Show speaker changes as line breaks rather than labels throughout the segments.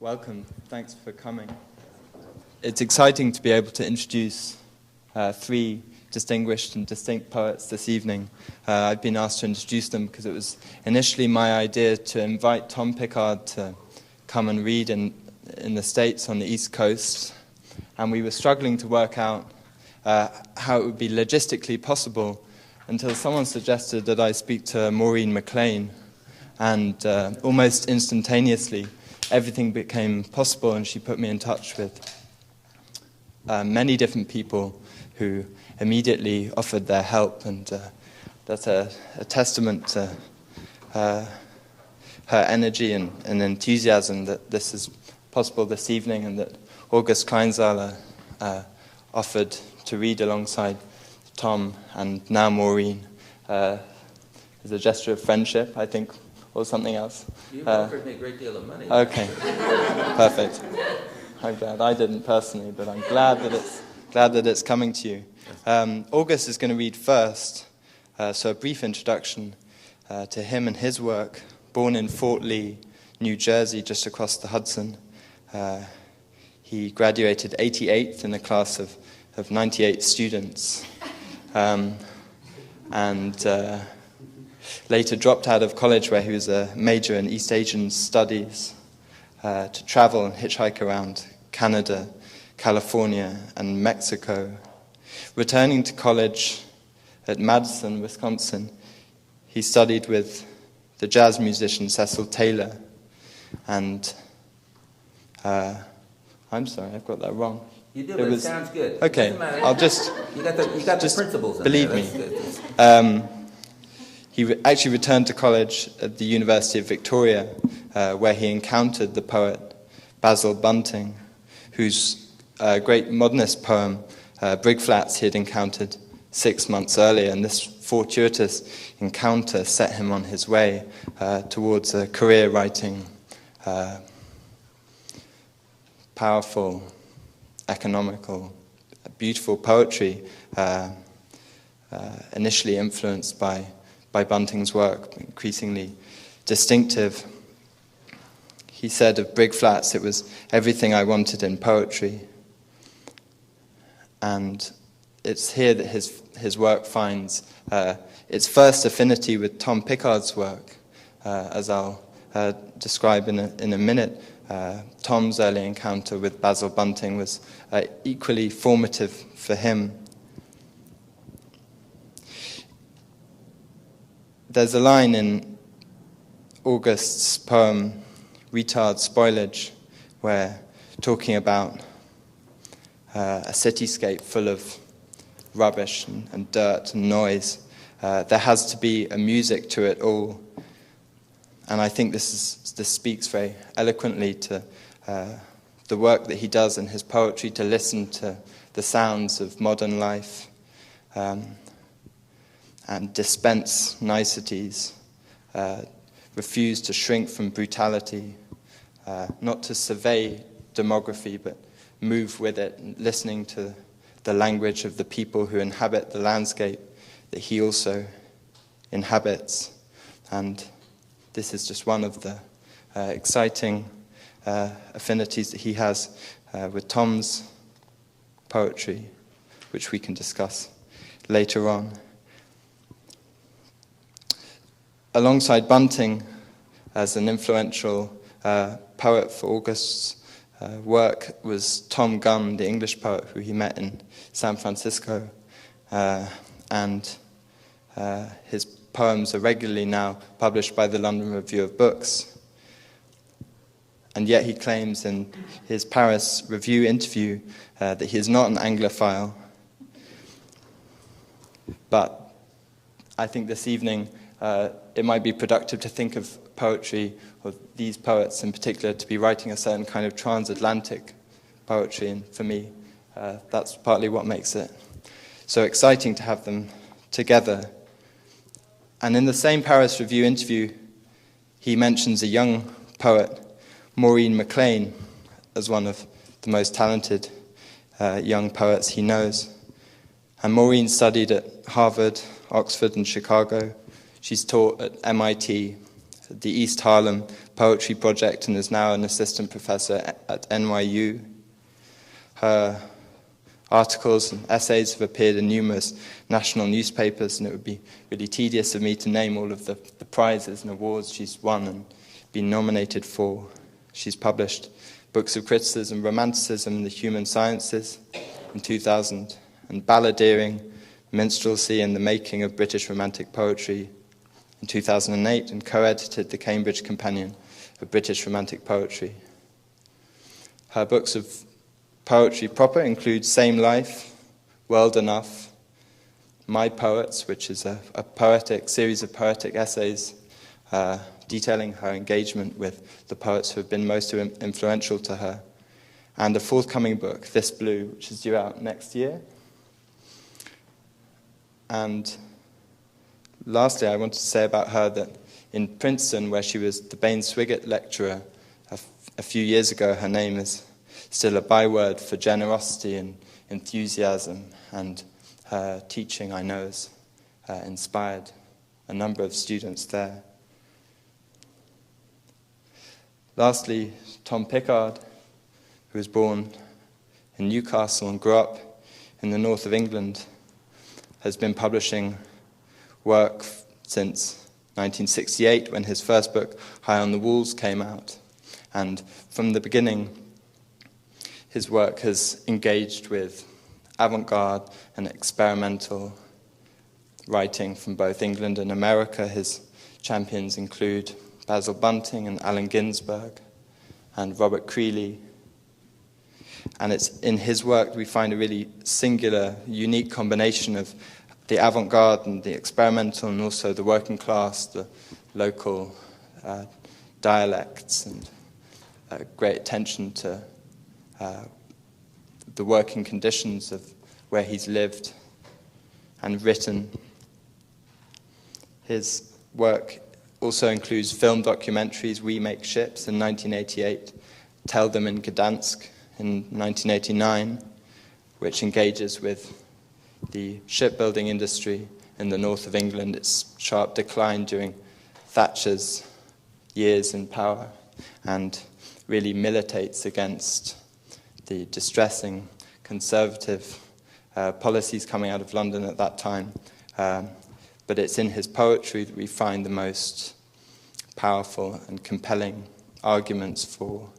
Welcome. Thanks for coming. It's exciting to be able to introduce three distinguished and distinct poets this evening. I've been asked to introduce them because it was initially my idea to invite Tom Pickard to come and read in the States on the East Coast, and we were struggling to work out how it would be logistically possible until someone suggested that I speak to Maureen McLane, and almost instantaneously everything became possible, and she put me in touch with many different people who immediately offered their help, and that's a testament to her energy and enthusiasm that this is possible this evening, and that August Kleinzahler offered to read alongside Tom and now Maureen as a gesture of friendship, I think, or something else.
You've offered me a great deal of money.
Okay, perfect. I'm glad. I didn't personally, but I'm glad that it's coming to you. August is going to read first, so a brief introduction to him and his work. Born in Fort Lee, New Jersey, just across the Hudson, he graduated 88th in a class of 98 students, and later dropped out of college, where he was a major in East Asian studies, to travel and hitchhike around Canada, California, and Mexico. Returning to college at Madison, Wisconsin, he studied with the jazz musician Cecil Taylor, and I'm sorry, I've got that wrong.
You do, but it sounds good.
Okay, I'll just...
You got the principles in
believe
there.
me. He actually returned to college at the University of Victoria, where he encountered the poet Basil Bunting, whose great modernist poem, Brig Flats, he had encountered 6 months earlier, and this fortuitous encounter set him on his way towards a career writing powerful, economical, beautiful poetry, initially influenced by Bunting's work, increasingly distinctive. He said of Brig Flats, it was everything I wanted in poetry. And it's here that his work finds its first affinity with Tom Pickard's work, as I'll describe in a minute. Tom's early encounter with Basil Bunting was equally formative for him. There's a line in August's poem, Retard Spoilage, where, talking about a cityscape full of rubbish and dirt and noise, there has to be a music to it all. And I think this speaks very eloquently to the work that he does in his poetry, to listen to the sounds of modern life, and dispense niceties, refuse to shrink from brutality, not to survey demography, but move with it, listening to the language of the people who inhabit the landscape that he also inhabits. And this is just one of the exciting affinities that he has with Tom's poetry, which we can discuss later on. Alongside Bunting, as an influential poet for August's work, was Tom Gunn, the English poet who he met in San Francisco, and his poems are regularly now published by the London Review of Books. And yet he claims in his Paris Review interview that he is not an Anglophile. But I think this evening it might be productive to think of poetry, or these poets in particular, to be writing a certain kind of transatlantic poetry, and for me that's partly what makes it so exciting to have them together. And in the same Paris Review interview, he mentions a young poet, Maureen McLane, as one of the most talented young poets he knows. And Maureen studied at Harvard, Oxford, and Chicago. She's taught at MIT, the East Harlem poetry project and is now an assistant professor at NYU. Her articles and essays have appeared in numerous national newspapers, and it would be really tedious of me to name all of the prizes and awards she's won and been nominated for. She's published books of criticism, romanticism, and the human sciences in 2000, and balladeering, minstrelsy, and the making of British romantic poetry in 2008, and co-edited the Cambridge Companion of British Romantic Poetry. Her books of poetry proper include Same Life, World Enough, My Poets, which is a poetic series of poetic essays detailing her engagement with the poets who have been most influential to her, and a forthcoming book, This Blue, which is due out next year. And lastly, I wanted to say about her that in Princeton, where she was the Baines Swigert lecturer a few years ago, her name is still a byword for generosity and enthusiasm, and her teaching, I know, has inspired a number of students there. Lastly, Tom Pickard, who was born in Newcastle and grew up in the north of England, has been publishing work since 1968, when his first book, High on the Walls, came out. And from the beginning, his work has engaged with avant-garde and experimental writing from both England and America. His champions include Basil Bunting and Allen Ginsberg and Robert Creeley. And it's in his work we find a really singular, unique combination of the avant-garde and the experimental, and also the working class, the local dialects, and great attention to the working conditions of where he's lived and written. His work also includes film documentaries, We Make Ships in 1988, Tell Them in Gdansk in 1989, which engages with the shipbuilding industry in the north of England, its sharp decline during Thatcher's years in power, and really militates against the distressing conservative policies coming out of London at that time. But it's in his poetry that we find the most powerful and compelling arguments for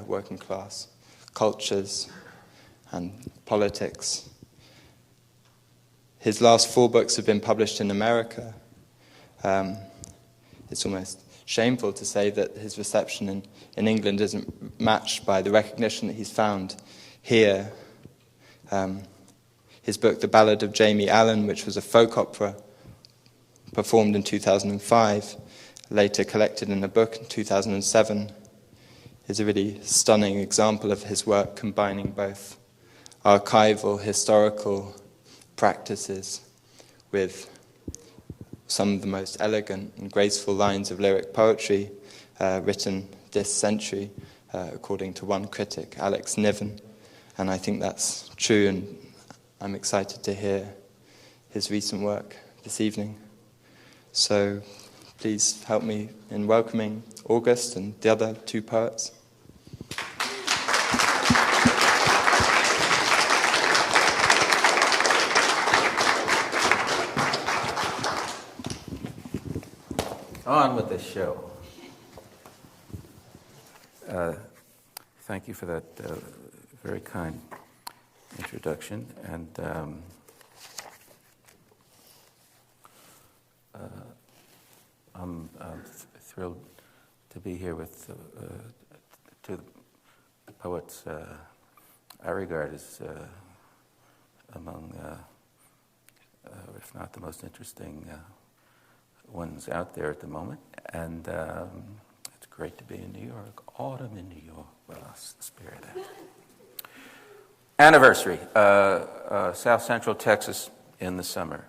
working class cultures and politics. His last 4 books have been published in America. It's almost shameful to say that his reception in England isn't matched by the recognition that he's found here. His book, The Ballad of Jamie Allen, which was a folk opera performed in 2005, later collected in a book in 2007, is a really stunning example of his work combining both archival, historical practices with some of the most elegant and graceful lines of lyric poetry written this century, according to one critic, Alex Niven. And I think that's true, and I'm excited to hear his recent work this evening. So please help me in welcoming August and the other 2 poets.
On with the show.
Thank you for that very kind introduction, and I'm thrilled to be here with 2 poets I regard as among, if not the most interesting ones out there at the moment, and it's great to be in New York. Autumn in New York. Well, that's the spirit of it. Anniversary, South Central Texas in the summer.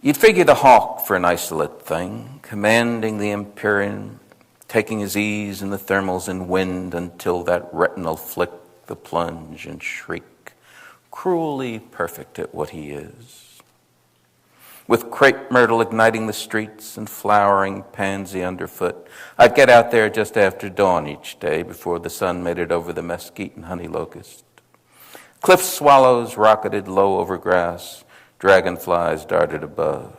You'd figure the hawk for an isolate thing, commanding the Empyrean, taking his ease in the thermals and wind until that retinal flick, the plunge and shriek, cruelly perfect at what he is. with crepe myrtle igniting the streets and flowering pansy underfoot. I'd get out there just after dawn each day before the sun made it over the mesquite and honey locust. Cliff swallows rocketed low over grass. Dragonflies darted above.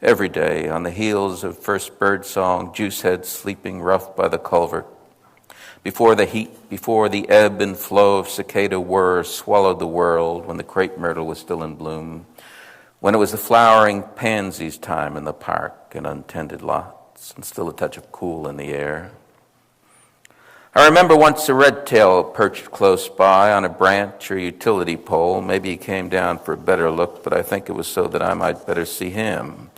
Every day, on the heels of first bird song, Juicehead sleeping rough by the culvert. Before the heat, before the ebb and flow of cicada whir swallowed the world, when the crepe myrtle was still in bloom, when it was the flowering pansies' time in the park and untended lots, and still a touch of cool in the air. I remember once a red-tail perched close by on a branch or utility pole. Maybe he came down for a better look, but I think it was so that I might better see him,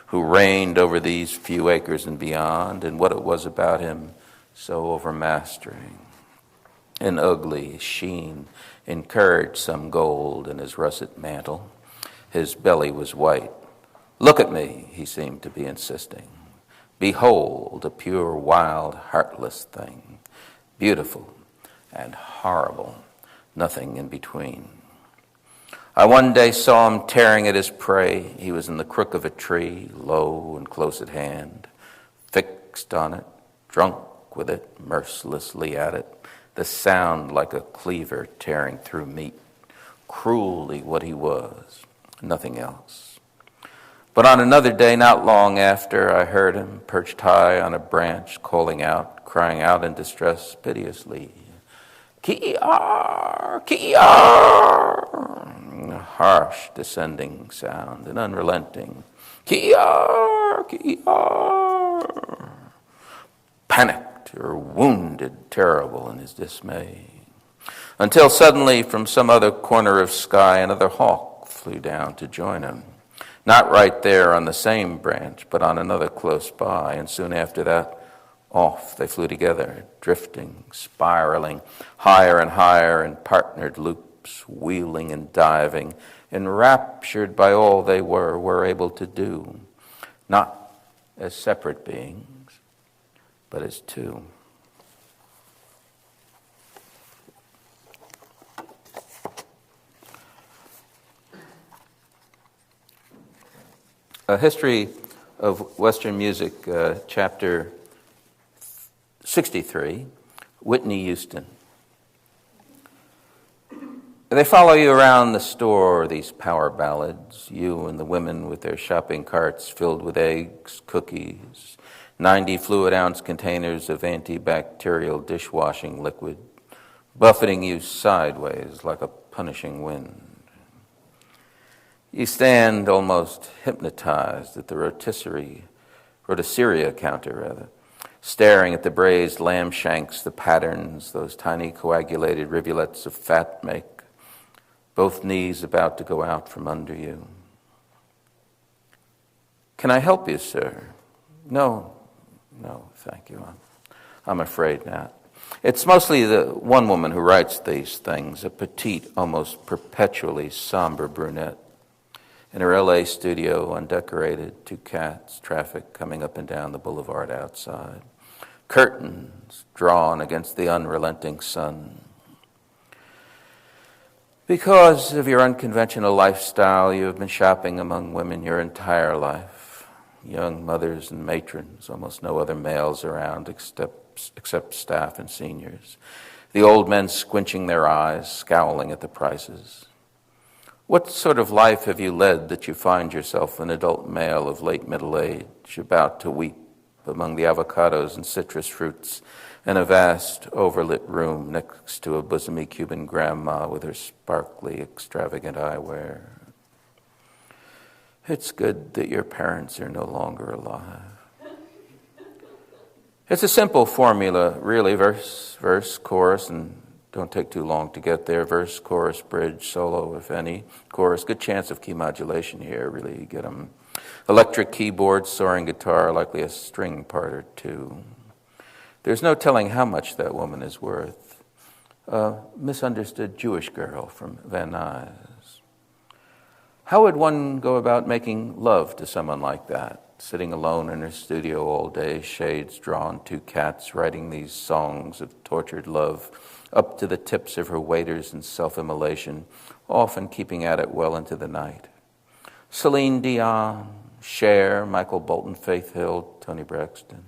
who reigned over these few acres and beyond, and what it was about him so overmastering. An ugly sheen encouraged some gold in his russet mantle. His belly was white. "Look at me," he seemed to be insisting. "Behold, a pure, wild, heartless thing. Beautiful and horrible, nothing in between." I one day saw him tearing at his prey. He was in the crook of a tree, low and close at hand, fixed on it, drunk with it, mercilessly at it, the sound like a cleaver tearing through meat, cruelly what he was, nothing else. But on another day, not long after, I heard him perched high on a branch, calling out, crying out in distress piteously, "Ki-ar! Ki-ar!" A harsh, descending sound, an unrelenting "Ki-ar! Ki-ar!" Panicked or wounded, terrible in his dismay. Until suddenly, from some other corner of sky, another hawk flew down to join him. Not right there on the same branch, but on another close by, and soon after that, off they flew together, drifting, spiraling, higher and higher in partnered loops, wheeling and diving, enraptured by all they were able to do, not as separate beings, but as two. A History of Western Music, chapter 63, Whitney Houston. They follow you around the store, these power ballads, you and the women with their shopping carts filled with eggs, cookies, 90 fluid-ounce containers of antibacterial dishwashing liquid, buffeting you sideways like a punishing wind. You stand almost hypnotized at the rotisserie counter, staring at the braised lamb shanks, the patterns, those tiny coagulated rivulets of fat make, both knees about to go out from under you. "Can I help you, sir?" No, thank you. I'm afraid not. It's mostly the one woman who writes these things, a petite, almost perpetually somber brunette. In her LA studio, undecorated, 2 cats, traffic coming up and down the boulevard outside. Curtains drawn against the unrelenting sun. Because of your unconventional lifestyle, you have been shopping among women your entire life. Young mothers and matrons, almost no other males around except staff and seniors. The old men squinching their eyes, scowling at the prices. What sort of life have you led that you find yourself an adult male of late middle age, about to weep among the avocados and citrus fruits in a vast, overlit room next to a bosomy Cuban grandma with her sparkly, extravagant eyewear? It's good that your parents are no longer alive. It's a simple formula, really, verse, chorus, and don't take too long to get there. Verse, chorus, bridge, solo, if any. Chorus, good chance of key modulation here, really. You get them. Electric keyboard, soaring guitar, likely a string part or two. There's no telling how much that woman is worth. A misunderstood Jewish girl from Van Nuys. How would one go about making love to someone like that? Sitting alone in her studio all day, shades drawn, 2 cats, writing these songs of tortured love, up to the tips of her waders in self-immolation, often keeping at it well into the night. Celine Dion, Cher, Michael Bolton, Faith Hill, Toni Braxton,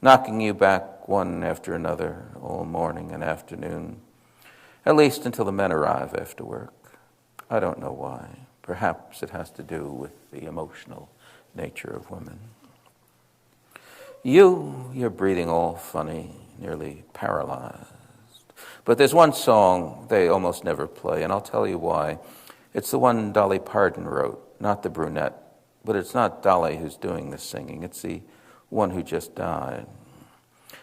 knocking you back one after another all morning and afternoon, at least until the men arrive after work. I don't know why. Perhaps it has to do with the emotional nature of women. You're breathing all funny, nearly paralyzed. But there's one song they almost never play, and I'll tell you why. It's the one Dolly Parton wrote, not the brunette. But it's not Dolly who's doing the singing. It's the one who just died.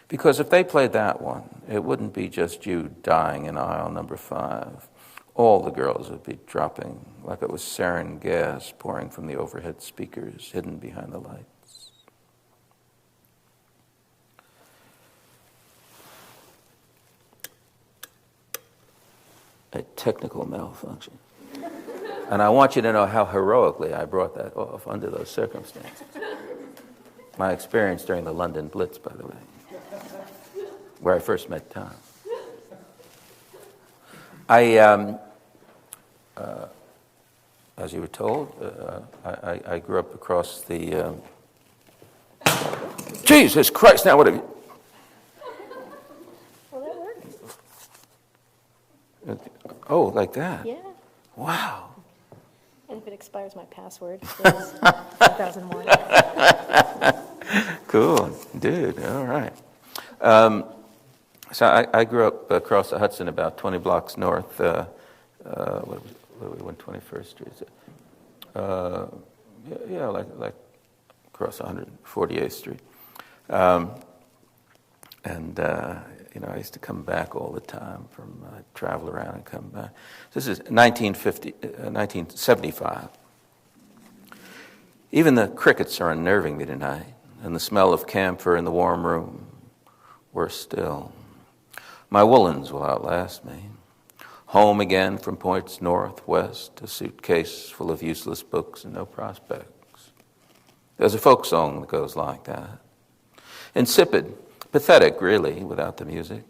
Because if they played that one, it wouldn't be just you dying in aisle number 5. All the girls would be dropping like it was sarin gas pouring from the overhead speakers hidden behind the lights. A technical malfunction. And I want you to know how heroically I brought that off under those circumstances. My experience during the London Blitz, by the way, where I first met Tom. As you were told, I grew up across the... Jesus Christ, now what have you...
Well, that works.
Oh, like that?
Yeah.
Wow.
And if it expires my password, it's 2001.
Cool, dude. All right. So I grew up across the Hudson, about 20 blocks north. What are we? 21st Street. Yeah, like across 148th Street. I used to come back all the time from travel around and come back. This is 1975. Even the crickets are unnerving me tonight, and the smell of camphor in the warm room, worse still. My woolens will outlast me. Home again from points northwest, a suitcase full of useless books and no prospects. There's a folk song that goes like that. Insipid, pathetic, really, without the music.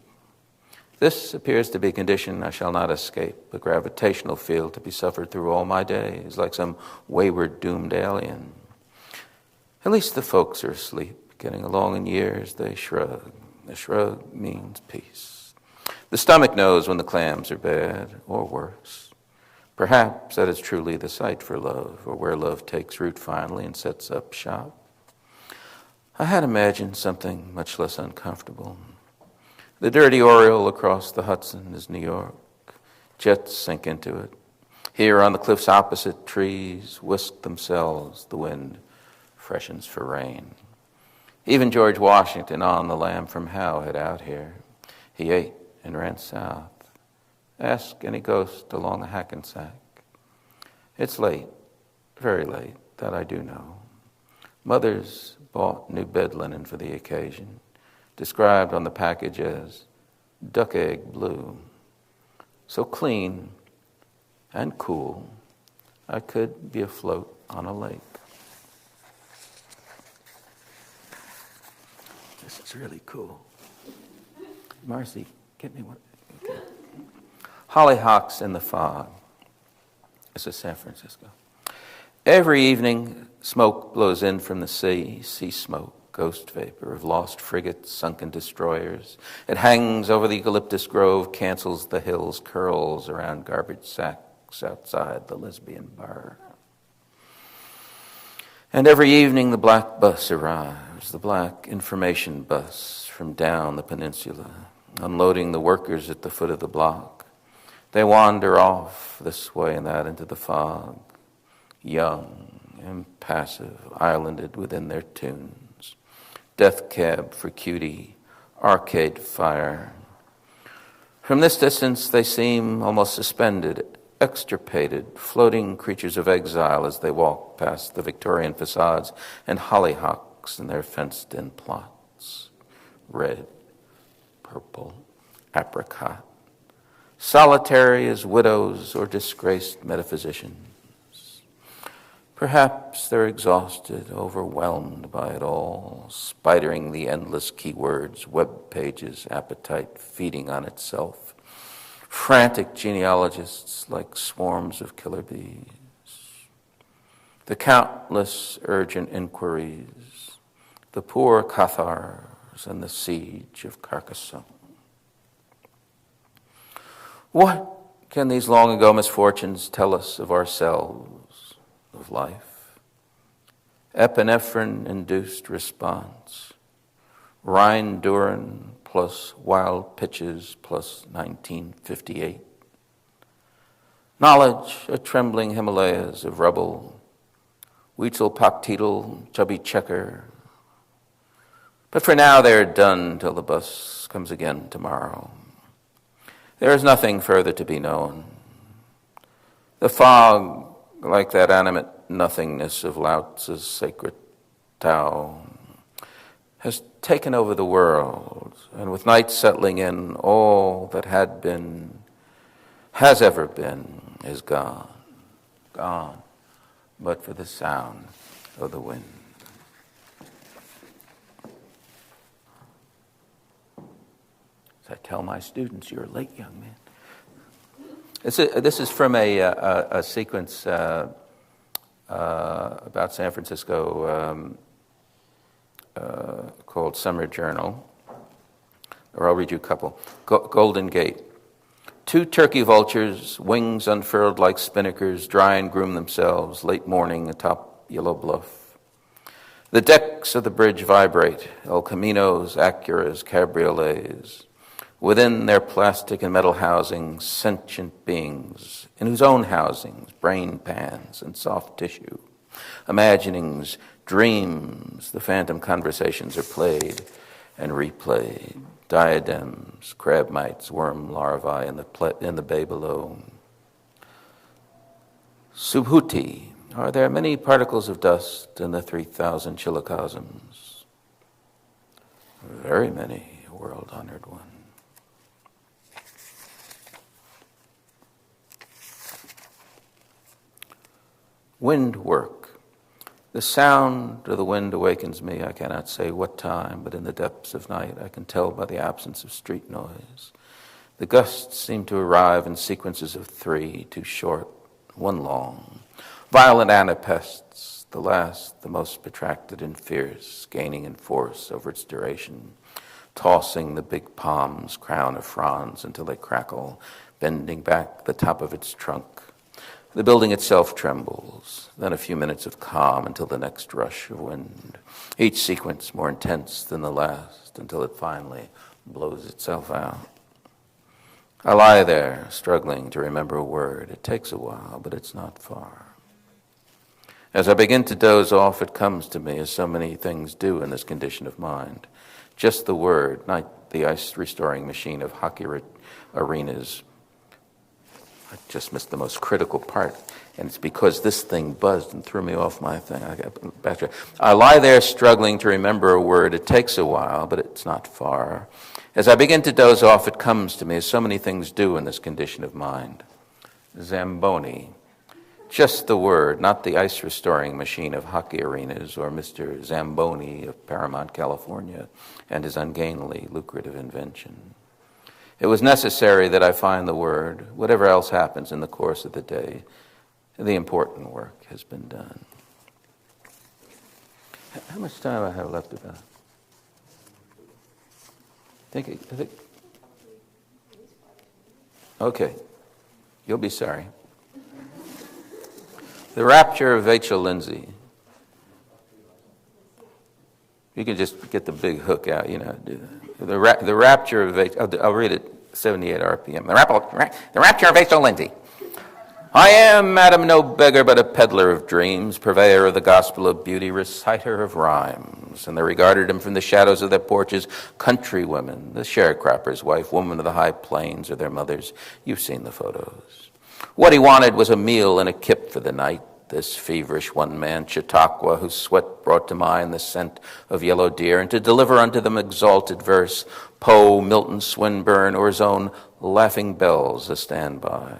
This appears to be a condition I shall not escape, a gravitational field to be suffered through all my days, like some wayward, doomed alien. At least the folks are asleep, getting along in years, they shrug. The shrug means peace. The stomach knows when the clams are bad, or worse. Perhaps that is truly the site for love, or where love takes root finally and sets up shop. I had imagined something much less uncomfortable. The dirty oriole across the Hudson is New York. Jets sink into it. Here on the cliffs opposite, trees whisk themselves. The wind freshens for rain. Even George Washington on the lam from Howe had out here. He ate and ran south. Ask any ghost along the Hackensack. It's late, very late, that I do know. Mother's bought new bed linen for the occasion, described on the package as duck egg blue. So clean and cool, I could be afloat on a lake. This is really cool. Marcy, get me one. Okay. Hollyhocks in the fog. This is San Francisco. Every evening, smoke blows in from the sea smoke, ghost vapor of lost frigates, sunken destroyers. It hangs over the eucalyptus grove, cancels the hills, curls around garbage sacks outside the lesbian bar. And every evening the black bus arrives, the black information bus from down the peninsula, unloading the workers at the foot of the block. They wander off this way and that into the fog, young, impassive, islanded within their tunes. Death cab for cutie, arcade fire. From this distance they seem almost suspended, extirpated, floating creatures of exile as they walk past the Victorian facades and hollyhocks in their fenced-in plots. Red, purple, apricot. Solitary as widows or disgraced metaphysicians. Perhaps they're exhausted, overwhelmed by it all, spidering the endless keywords, web pages, appetite feeding on itself. Frantic genealogists like swarms of killer bees. the countless urgent inquiries, the poor Cathars and the siege of Carcassonne. What can these long ago misfortunes tell us of ourselves, of life? Epinephrine-induced response, Rhine-Duren plus wild pitches plus 1958. Knowledge, a trembling Himalayas of rubble, Huitzilopochtli, chubby checker. But for now they're done till the bus comes again tomorrow. There is nothing further to be known. The fog, like that animate nothingness of Lao Tzu's sacred Tao, has taken over the world, and with night settling in, all that had been, has ever been, is gone. Gone, but for the sound of the wind. I tell my students, you're late, young man. This is from a sequence about San Francisco called Summer Journal, or I'll read you a couple. Golden Gate. 2 turkey vultures, wings unfurled like spinnakers, dry and groom themselves, late morning atop Yellow Bluff. The decks of the bridge vibrate, El Caminos, Acuras, cabriolets. Within their plastic and metal housings, sentient beings, in whose own housings, brain pans and soft tissue, imaginings, dreams, the phantom conversations are played and replayed. Diadems, crab mites, worm larvae in the bay below. Subhuti, are there many particles of dust in the 3,000 chilocosms? Very many, world-honored one. Wind work. The sound of the wind awakens me. I cannot say what time, but in the depths of night I can tell by the absence of street noise. The gusts seem to arrive in sequences of 3, 2 short, 1 long. Violent anapests, the last, the most protracted and fierce, gaining in force over its duration, tossing the big palm's crown of fronds until they crackle, bending back the top of its trunk. The building itself trembles, then a few minutes of calm until the next rush of wind, each sequence more intense than the last until it finally blows itself out. I lie there, struggling to remember a word. It takes a while, but it's not far. As I begin to doze off, it comes to me, as so many things do in this condition of mind. Just the word, not the ice-restoring machine of hockey arenas. I just missed the most critical part, and it's because this thing buzzed and threw me off my thing. I lie there struggling to remember a word. It takes a while, but it's not far. As I begin to doze off, it comes to me, as so many things do in this condition of mind. Zamboni. Just the word, not the ice-restoring machine of hockey arenas or Mr. Zamboni of Paramount, California, and his ungainly, lucrative invention. It was necessary that I find the word. Whatever else happens in the course of the day, the important work has been done. How much time I have left about? I think. Okay. You'll be sorry. The Rapture of Vachel, Lindsay. You can just get the big hook out, The Rapture of Vachel, I'll read it, 78 RPM. The Rapture of Vachel, Lindsay. I am, madam, no beggar, but a peddler of dreams, purveyor of the gospel of beauty, reciter of rhymes. And they regarded him from the shadows of their porches, country women, the sharecropper's wife, woman of the high plains, or their mothers. You've seen the photos. What he wanted was a meal and a kip for the night. This feverish one man, Chautauqua, whose sweat brought to mind the scent of yellow deer, and to deliver unto them exalted verse, Poe, Milton, Swinburne, or his own laughing bells a standby.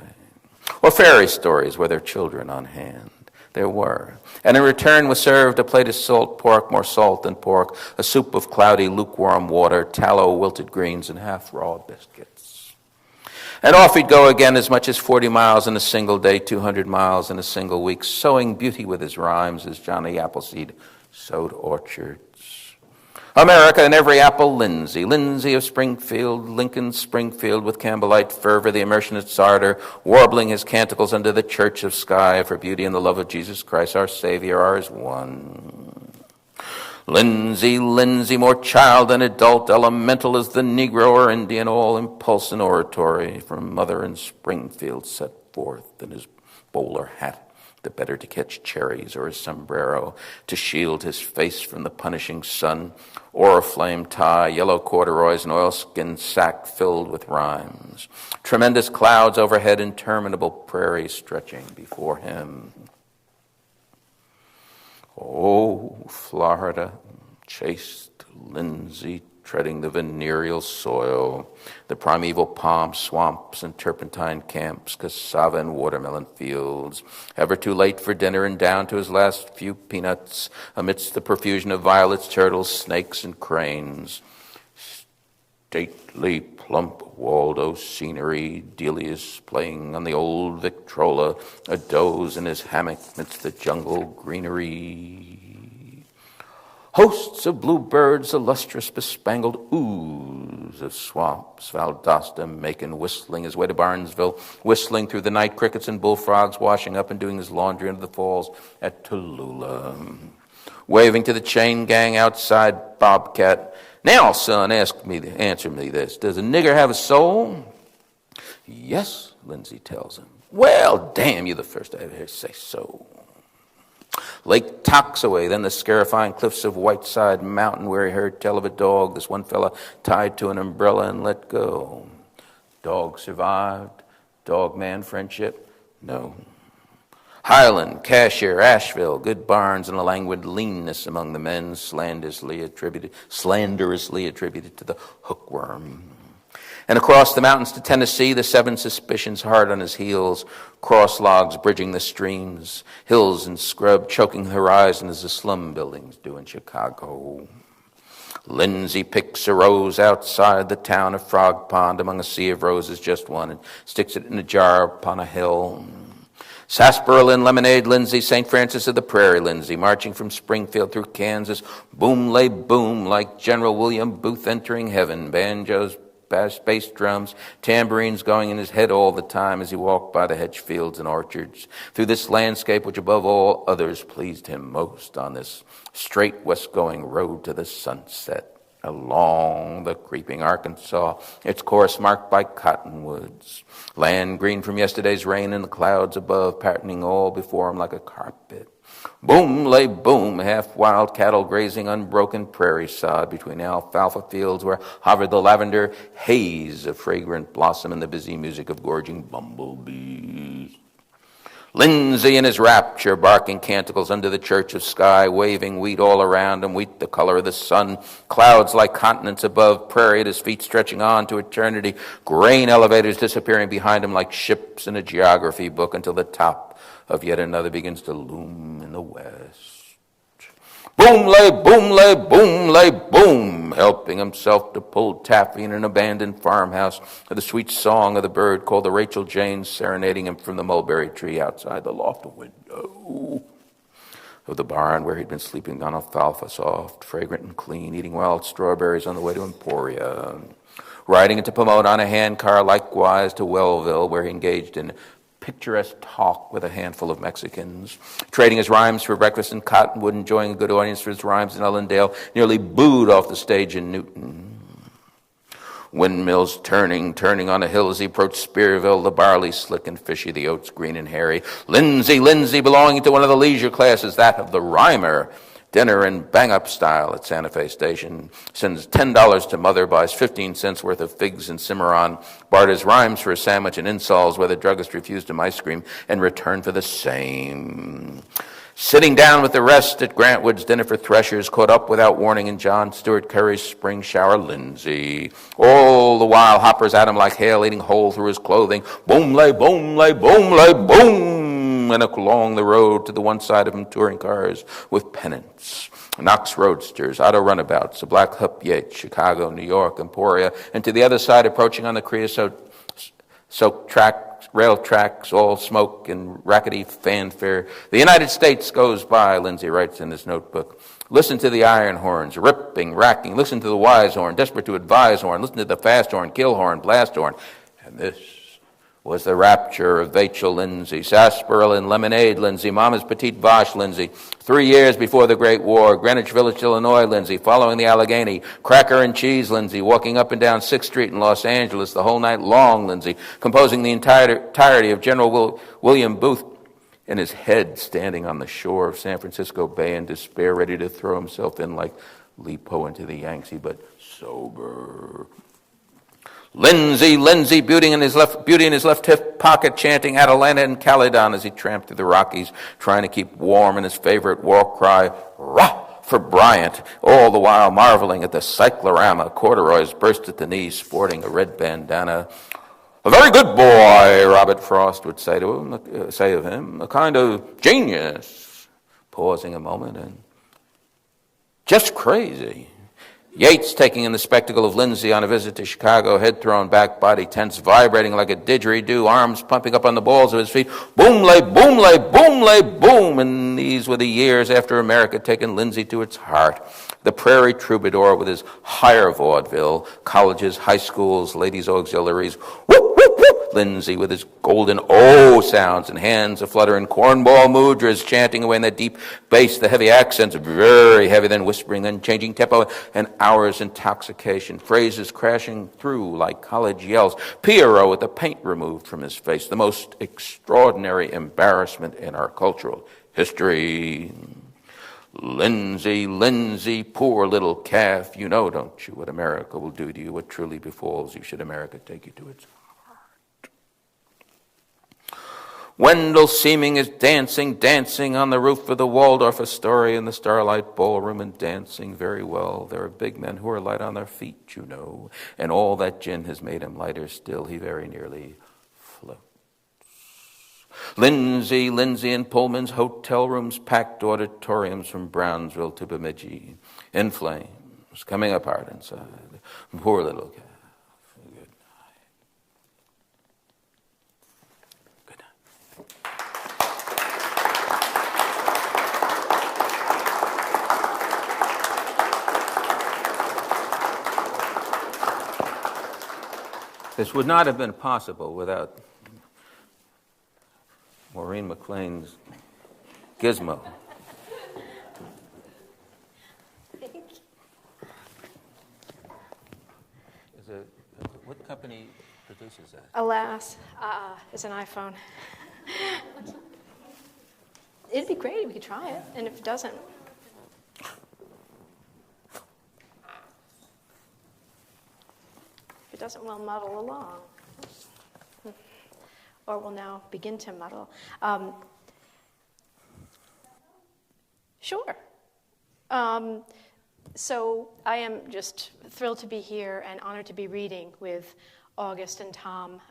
Or fairy stories where their children on hand. There were. And in return was served a plate of salt pork, more salt than pork, a soup of cloudy, lukewarm water, tallow, wilted greens, and half-raw biscuits. And off he'd go again, as much as 40 miles in a single day, 200 miles in a single week, sowing beauty with his rhymes as Johnny Appleseed sowed orchards. America in every apple, Lindsay. Lindsay of Springfield, Lincoln Springfield with Campbellite fervor, the immersionist's ardor, warbling his canticles under the church of sky for beauty and the love of Jesus Christ, our Savior, ours one. Lindsay, Lindsay, more child than adult, elemental as the Negro or Indian, all impulse and oratory, from mother in Springfield set forth in his bowler hat, the better to catch cherries, or his sombrero to shield his face from the punishing sun, or a flame tie, yellow corduroys, and oilskin sack filled with rhymes. Tremendous clouds overhead, interminable prairie stretching before him. Oh, Florida, chaste Lindsay, treading the venereal soil, the primeval palm swamps and turpentine camps, cassava and watermelon fields, ever too late for dinner and down to his last few peanuts, amidst the profusion of violets, turtles, snakes, and cranes. Stately, plump Waldo scenery, Delius playing on the old Victrola, a doze in his hammock midst the jungle greenery. Hosts of bluebirds, a lustrous bespangled ooze of swamps, Valdosta Macon whistling his way to Barnesville, whistling through the night, crickets and bullfrogs washing up and doing his laundry into the falls at Tallulah. Waving to the chain gang outside Bobcat. Now, son, answer me this. Does a nigger have a soul? Yes, Lindsay tells him. Well, damn, you're the first I ever heard say so. Lake Toxaway, then the scarifying cliffs of Whiteside Mountain, where he heard tell of a dog, this one fella tied to an umbrella and let go. Dog survived. Dog-man friendship? No. Highland, Cashier, Asheville, good barns, and a languid leanness among the men, slanderously attributed to the hookworm. And across the mountains to Tennessee, the seven suspicions hard on his heels, cross logs bridging the streams, hills and scrub choking the horizon as the slum buildings do in Chicago. Lindsay picks a rose outside the town of Frog Pond among a sea of roses, just one, and sticks it in a jar upon a hill. Sarsaparilla and lemonade, Lindsay, St. Francis of the Prairie, Lindsay, marching from Springfield through Kansas, boom lay boom like General William Booth entering heaven, banjos, bass drums, tambourines going in his head all the time as he walked by the hedge fields and orchards, through this landscape which above all others pleased him most on this straight west-going road to the sunset. Along the creeping Arkansas, its course marked by cottonwoods, land green from yesterday's rain and the clouds above patterning all before him like a carpet. Boom lay boom, half wild cattle grazing unbroken prairie sod between alfalfa fields where hovered the lavender haze of fragrant blossom and the busy music of gorging bumblebees. Lindsay in his rapture, barking canticles under the church of sky, waving wheat all around him, wheat the color of the sun, clouds like continents above, prairie at his feet stretching on to eternity, grain elevators disappearing behind him like ships in a geography book until the top of yet another begins to loom in the west. Boom lay, boom lay, boom lay, boom, helping himself to pull taffy in an abandoned farmhouse, with the sweet song of the bird called the Rachel Jane serenading him from the mulberry tree outside the loft window of the barn where he'd been sleeping on alfalfa, soft, fragrant, and clean, eating wild strawberries on the way to Emporia, riding into Pomona on a handcar, likewise to Wellville, where he engaged in picturesque talk with a handful of Mexicans, trading his rhymes for breakfast in Cottonwood, enjoying a good audience for his rhymes in Ellendale, nearly booed off the stage in Newton. Windmills turning on a hill as he approached Spearville, the barley slick and fishy, the oats green and hairy. Lindsay, belonging to one of the leisure classes, that of the rhymer. Dinner in bang-up style at Santa Fe Station. Sends $10 to mother, buys 15 cents worth of figs and Cimarron, barters rhymes for a sandwich and insoles where the druggist refused him ice cream and returned for the same. Sitting down with the rest at Grantwood's dinner for threshers, caught up without warning in John Stuart Curry's spring shower, Lindsay. All the while hoppers at him like hail eating hole through his clothing. Boom lay, boom lay, boom lay, boom. And along the road to the one side of him touring cars with pennants, Knox Roadsters, auto runabouts, a black Hup Yates, Chicago, New York, Emporia, and to the other side approaching on the creosote Soaked tracks, rail tracks, all smoke and rackety fanfare. The United States goes by, Lindsay writes in his notebook. Listen to the iron horns, ripping, racking. Listen to the wise horn, desperate to advise horn. Listen to the fast horn, kill horn, blast horn. And this was the rapture of Vachel, Lindsay, sarsaparilla and lemonade, Lindsay, Mama's petite vache, Lindsay, 3 years before the Great War, Greenwich Village, Illinois, Lindsay, following the Allegheny, cracker and cheese, Lindsay, walking up and down 6th Street in Los Angeles the whole night long, Lindsay, composing the entirety of General William Booth, in his head standing on the shore of San Francisco Bay in despair, ready to throw himself in like Lee Poe into the Yangtze, but sober. Lindsay, beauty in his left hip pocket, chanting Atalanta and Caledon as he tramped through the Rockies, trying to keep warm in his favorite war cry, rah, for Bryant, all the while marveling at the cyclorama, corduroys burst at the knees, sporting a red bandana. A very good boy, Robert Frost would say of him, a kind of genius, pausing a moment, and just crazy. Yates taking in the spectacle of Lindsay on a visit to Chicago, head thrown back, body tense, vibrating like a didgeridoo, arms pumping up on the balls of his feet. Boom, lay, boom, lay, boom, lay, boom. And these were the years after America had taken Lindsay to its heart. The prairie troubadour with his higher vaudeville, colleges, high schools, ladies' auxiliaries. Whoop, whoop, whoop. Lindsay with his golden O sounds and hands aflutter in cornball mudras, chanting away in that deep bass, the heavy accents, very heavy, then whispering, then changing tempo, and hours intoxication, phrases crashing through like college yells. Pierrot with the paint removed from his face, the most extraordinary embarrassment in our cultural history. Lindsay, poor little calf, you know, don't you, what America will do to you, what truly befalls you, should America take you to its heart. Wendell Seeming is dancing on the roof of the Waldorf Astoria in the Starlight Ballroom, and dancing very well. There are big men who are light on their feet, you know, and all that gin has made him lighter still. He very nearly floats. Lindsay in Pullman's hotel rooms, packed auditoriums from Brownsville to Bemidji, in flames, coming apart inside. Poor little calf. This would not have been possible without Maureen McLane's gizmo. What company produces that?
Alas, it's an iPhone. It'd be great if we could try it, and if it doesn't. Doesn't well muddle along, or will now begin to muddle. Sure. So I am just thrilled to be here and honored to be reading with August and Tom,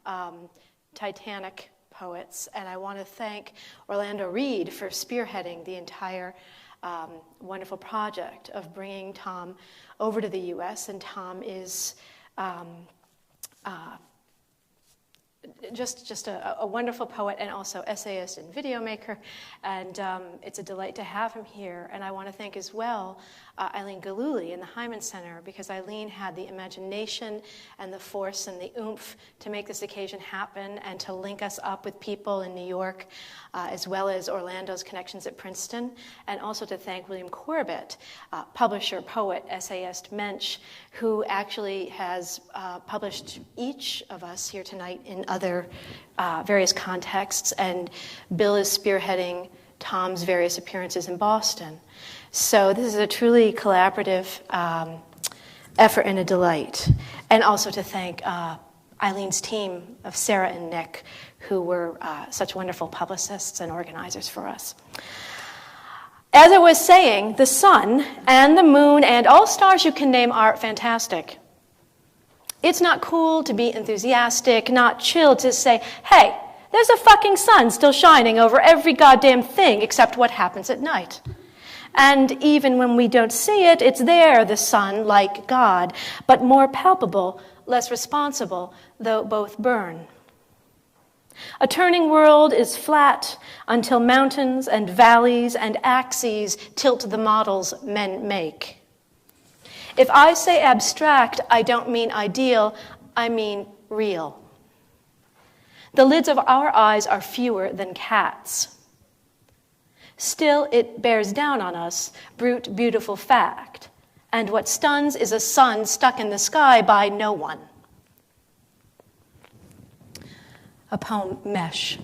Titanic poets, and I want to thank Orlando Reed for spearheading the entire wonderful project of bringing Tom over to the U.S., and Tom is just a wonderful poet and also essayist and video maker, and it's a delight to have him here. And I want to thank as well Eileen Galuli in the Heyman Center, because Eileen had the imagination and the force and the oomph to make this occasion happen and to link us up with people in New York, as well as Orlando's connections at Princeton, and also to thank William Corbett, publisher, poet, essayist, mensch, who actually has published each of us here tonight in other various contexts, and Bill is spearheading Tom's various appearances in Boston. So this is a truly collaborative effort and a delight. And also to thank Eileen's team of Sarah and Nick, who were such wonderful publicists and organizers for us. As I was saying, the sun and the moon and all stars you can name are fantastic. It's not cool to be enthusiastic, not chill to say, hey, there's a fucking sun still shining over every goddamn thing except what happens at night. And even when we don't see it, it's there, the sun, like God, but more palpable, less responsible, though both burn. A turning world is flat until mountains and valleys and axes tilt the models men make. If I say abstract, I don't mean ideal, I mean real. The lids of our eyes are fewer than cats. Still, it bears down on us, brute, beautiful fact. And what stuns is a sun stuck in the sky by no one. A poem, Mesh.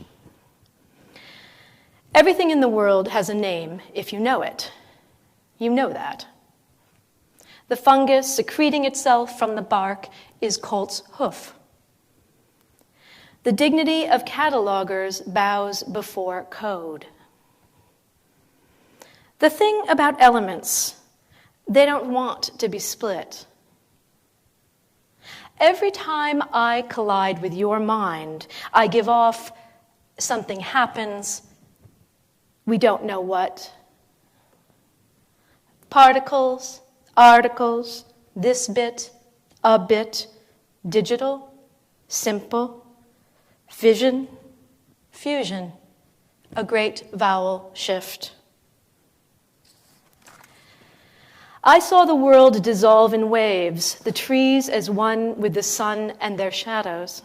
Everything in the world has a name if you know it. You know that. The fungus secreting itself from the bark is colt's hoof. The dignity of catalogers bows before code. The thing about elements, they don't want to be split. Every time I collide with your mind, I give off, something happens, we don't know what. Particles, articles, this bit, a bit, digital, simple, vision, fusion, a great vowel shift. I saw the world dissolve in waves, the trees as one with the sun and their shadows.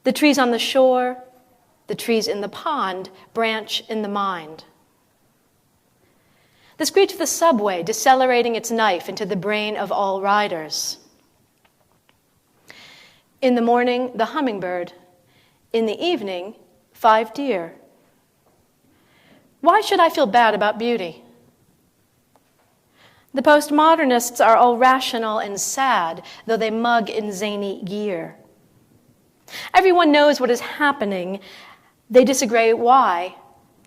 The trees on the shore, the trees in the pond, branch in the mind. The screech of the subway decelerating its knife into the brain of all riders. In the morning, the hummingbird. In the evening, 5 deer. Why should I feel bad about beauty? The postmodernists are all rational and sad, though they mug in zany gear. Everyone knows what is happening. They disagree why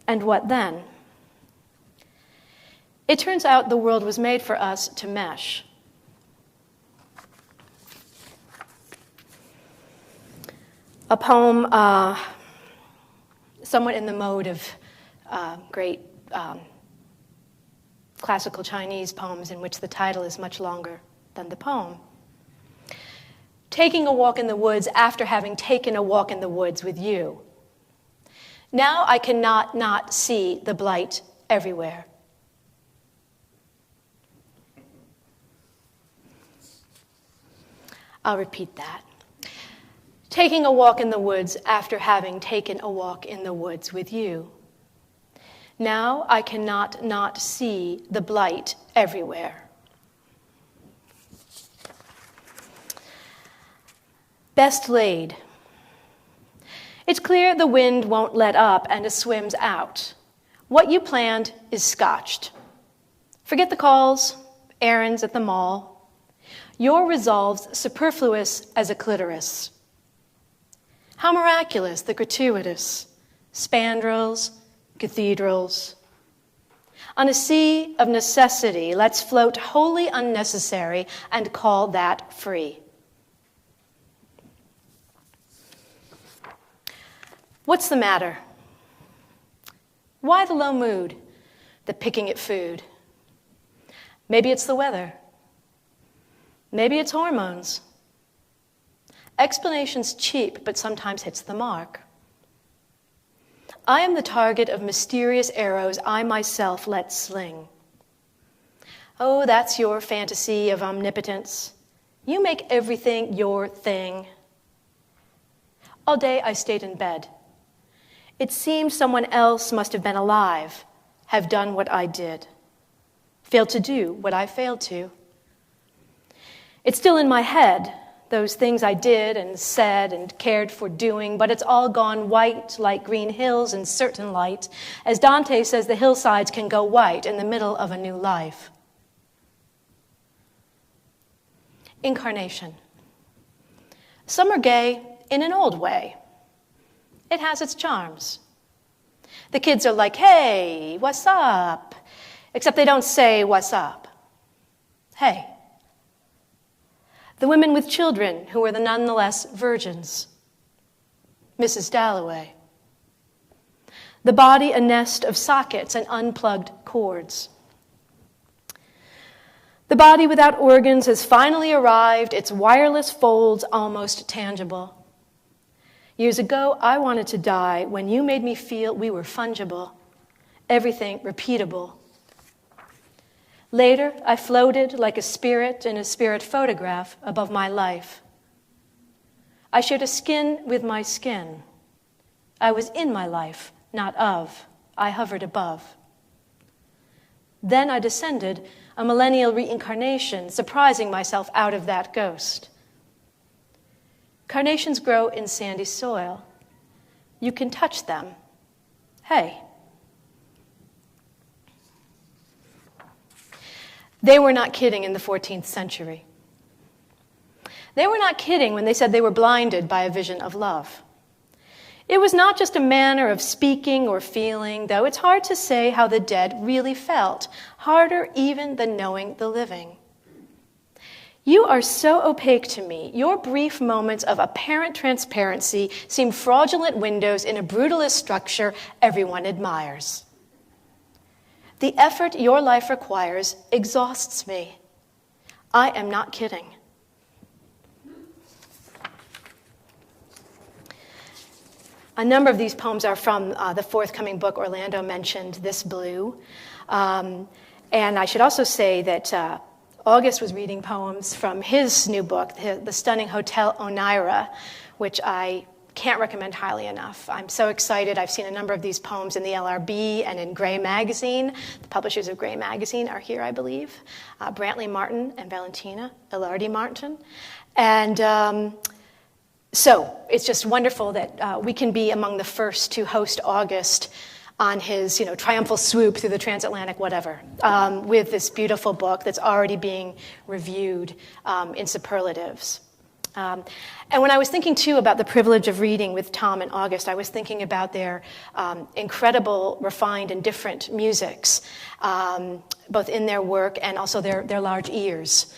and what then. It turns out the world was made for us to mesh. A poem somewhat in the mode of great classical Chinese poems in which the title is much longer than the poem. Taking a walk in the woods after having taken a walk in the woods with you. Now I cannot not see the blight everywhere. I'll repeat that. Taking a walk in the woods after having taken a walk in the woods with you. Now I cannot not see the blight everywhere. Best laid. It's clear the wind won't let up and it swims out. What you planned is scotched. Forget the calls, errands at the mall. Your resolve's superfluous as a clitoris. How miraculous the gratuitous, spandrels, cathedrals. On a sea of necessity, let's float wholly unnecessary and call that free. What's the matter? Why the low mood, the picking at food? Maybe it's the weather. Maybe it's hormones. Explanation's cheap, but sometimes hits the mark. I am the target of mysterious arrows I myself let sling. Oh, that's your fantasy of omnipotence. You make everything your thing. All day I stayed in bed. It seemed someone else must have been alive, have done what I did, failed to do what I failed to. It's still in my head, those things I did and said and cared for doing, but it's all gone white like green hills in certain light, as Dante says the hillsides can go white in the middle of a new life. Incarnation. Some are gay in an old way. It has its charms. The kids are like, hey, what's up? Except they don't say, what's up? Hey. The women with children who are the nonetheless virgins. Mrs. Dalloway. The body a nest of sockets and unplugged cords. The body without organs has finally arrived, its wireless folds almost tangible. Years ago, I wanted to die when you made me feel we were fungible, everything repeatable. Later, I floated like a spirit in a spirit photograph above my life. I shared a skin with my skin. I was in my life, not of. I hovered above. Then I descended, a millennial reincarnation, surprising myself out of that ghost. Carnations grow in sandy soil. You can touch them. Hey. They were not kidding in the 14th century. They were not kidding when they said they were blinded by a vision of love. It was not just a manner of speaking or feeling, though it's hard to say how the dead really felt, harder even than knowing the living. You are so opaque to me. Your brief moments of apparent transparency seem fraudulent windows in a brutalist structure everyone admires. The effort your life requires exhausts me. I am not kidding. A number of these poems are from the forthcoming book Orlando mentioned, This Blue. And I should also say that August was reading poems from his new book, The Stunning Hotel Oneira, which I can't recommend highly enough. I'm so excited. I've seen a number of these poems in the LRB and in Gray Magazine. The publishers of Gray Magazine are here, I believe. Brantley Martin and Valentina Ilardi Martin. And so it's just wonderful that we can be among the first to host August on his, triumphal swoop through the transatlantic whatever, with this beautiful book that's already being reviewed in superlatives. And when I was thinking, too, about the privilege of reading with Tom and August, I was thinking about their incredible, refined, and different musics, both in their work and also their large ears.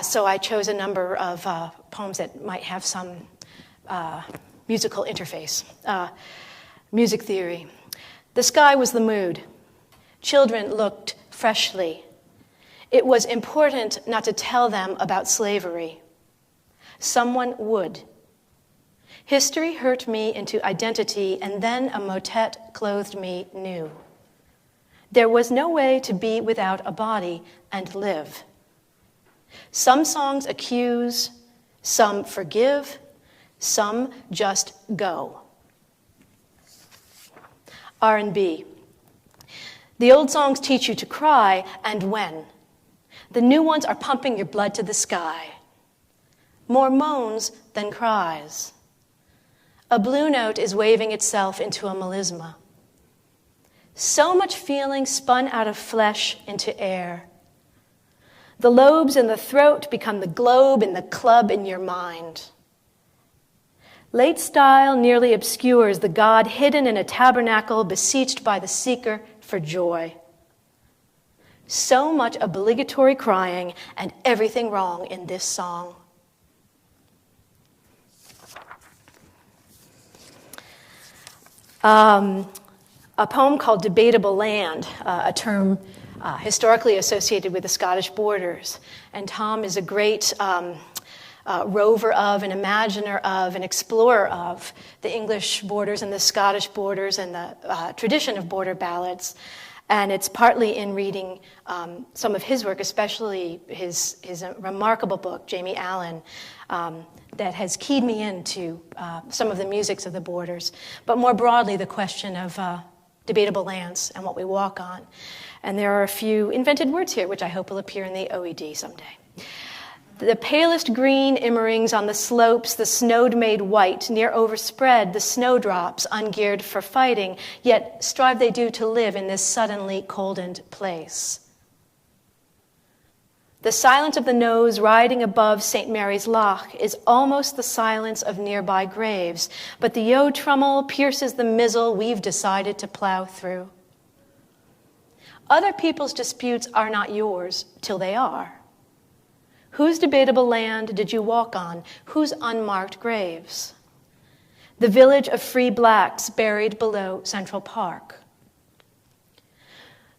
So I chose a number of poems that might have some musical interface. Music theory. The sky was the mood. Children looked freshly. It was important not to tell them about slavery. Someone would. History hurt me into identity, and then a motet clothed me new. There was no way to be without a body and live. Some songs accuse, some forgive, some just go. R&B. The old songs teach you to cry, and when. The new ones are pumping your blood to the sky. More moans than cries. A blue note is waving itself into a melisma. So much feeling spun out of flesh into air. The lobes in the throat become the globe in the club in your mind. Late style nearly obscures the God hidden in a tabernacle beseeched by the seeker for joy. So much obligatory crying and everything wrong in this song. A poem called Debatable Land, a term historically associated with the Scottish borders. And Tom is a great rover of, an imaginer of, an explorer of the English borders and the Scottish borders and the tradition of border ballads. And it's partly in reading some of his work, especially his remarkable book, Jamie Allen, that has keyed me into some of the musics of the borders. But more broadly, the question of debatable lands and what we walk on. And there are a few invented words here, which I hope will appear in the OED someday. The palest green immerings on the slopes, the snowed made white, near overspread the snowdrops, ungeared for fighting, yet strive they do to live in this suddenly coldened place. The silence of the nose riding above St. Mary's Loch is almost the silence of nearby graves, but the yo trummel pierces the mizzle we've decided to plow through. Other people's disputes are not yours till they are. Whose debatable land did you walk on? Whose unmarked graves? The village of free blacks buried below Central Park.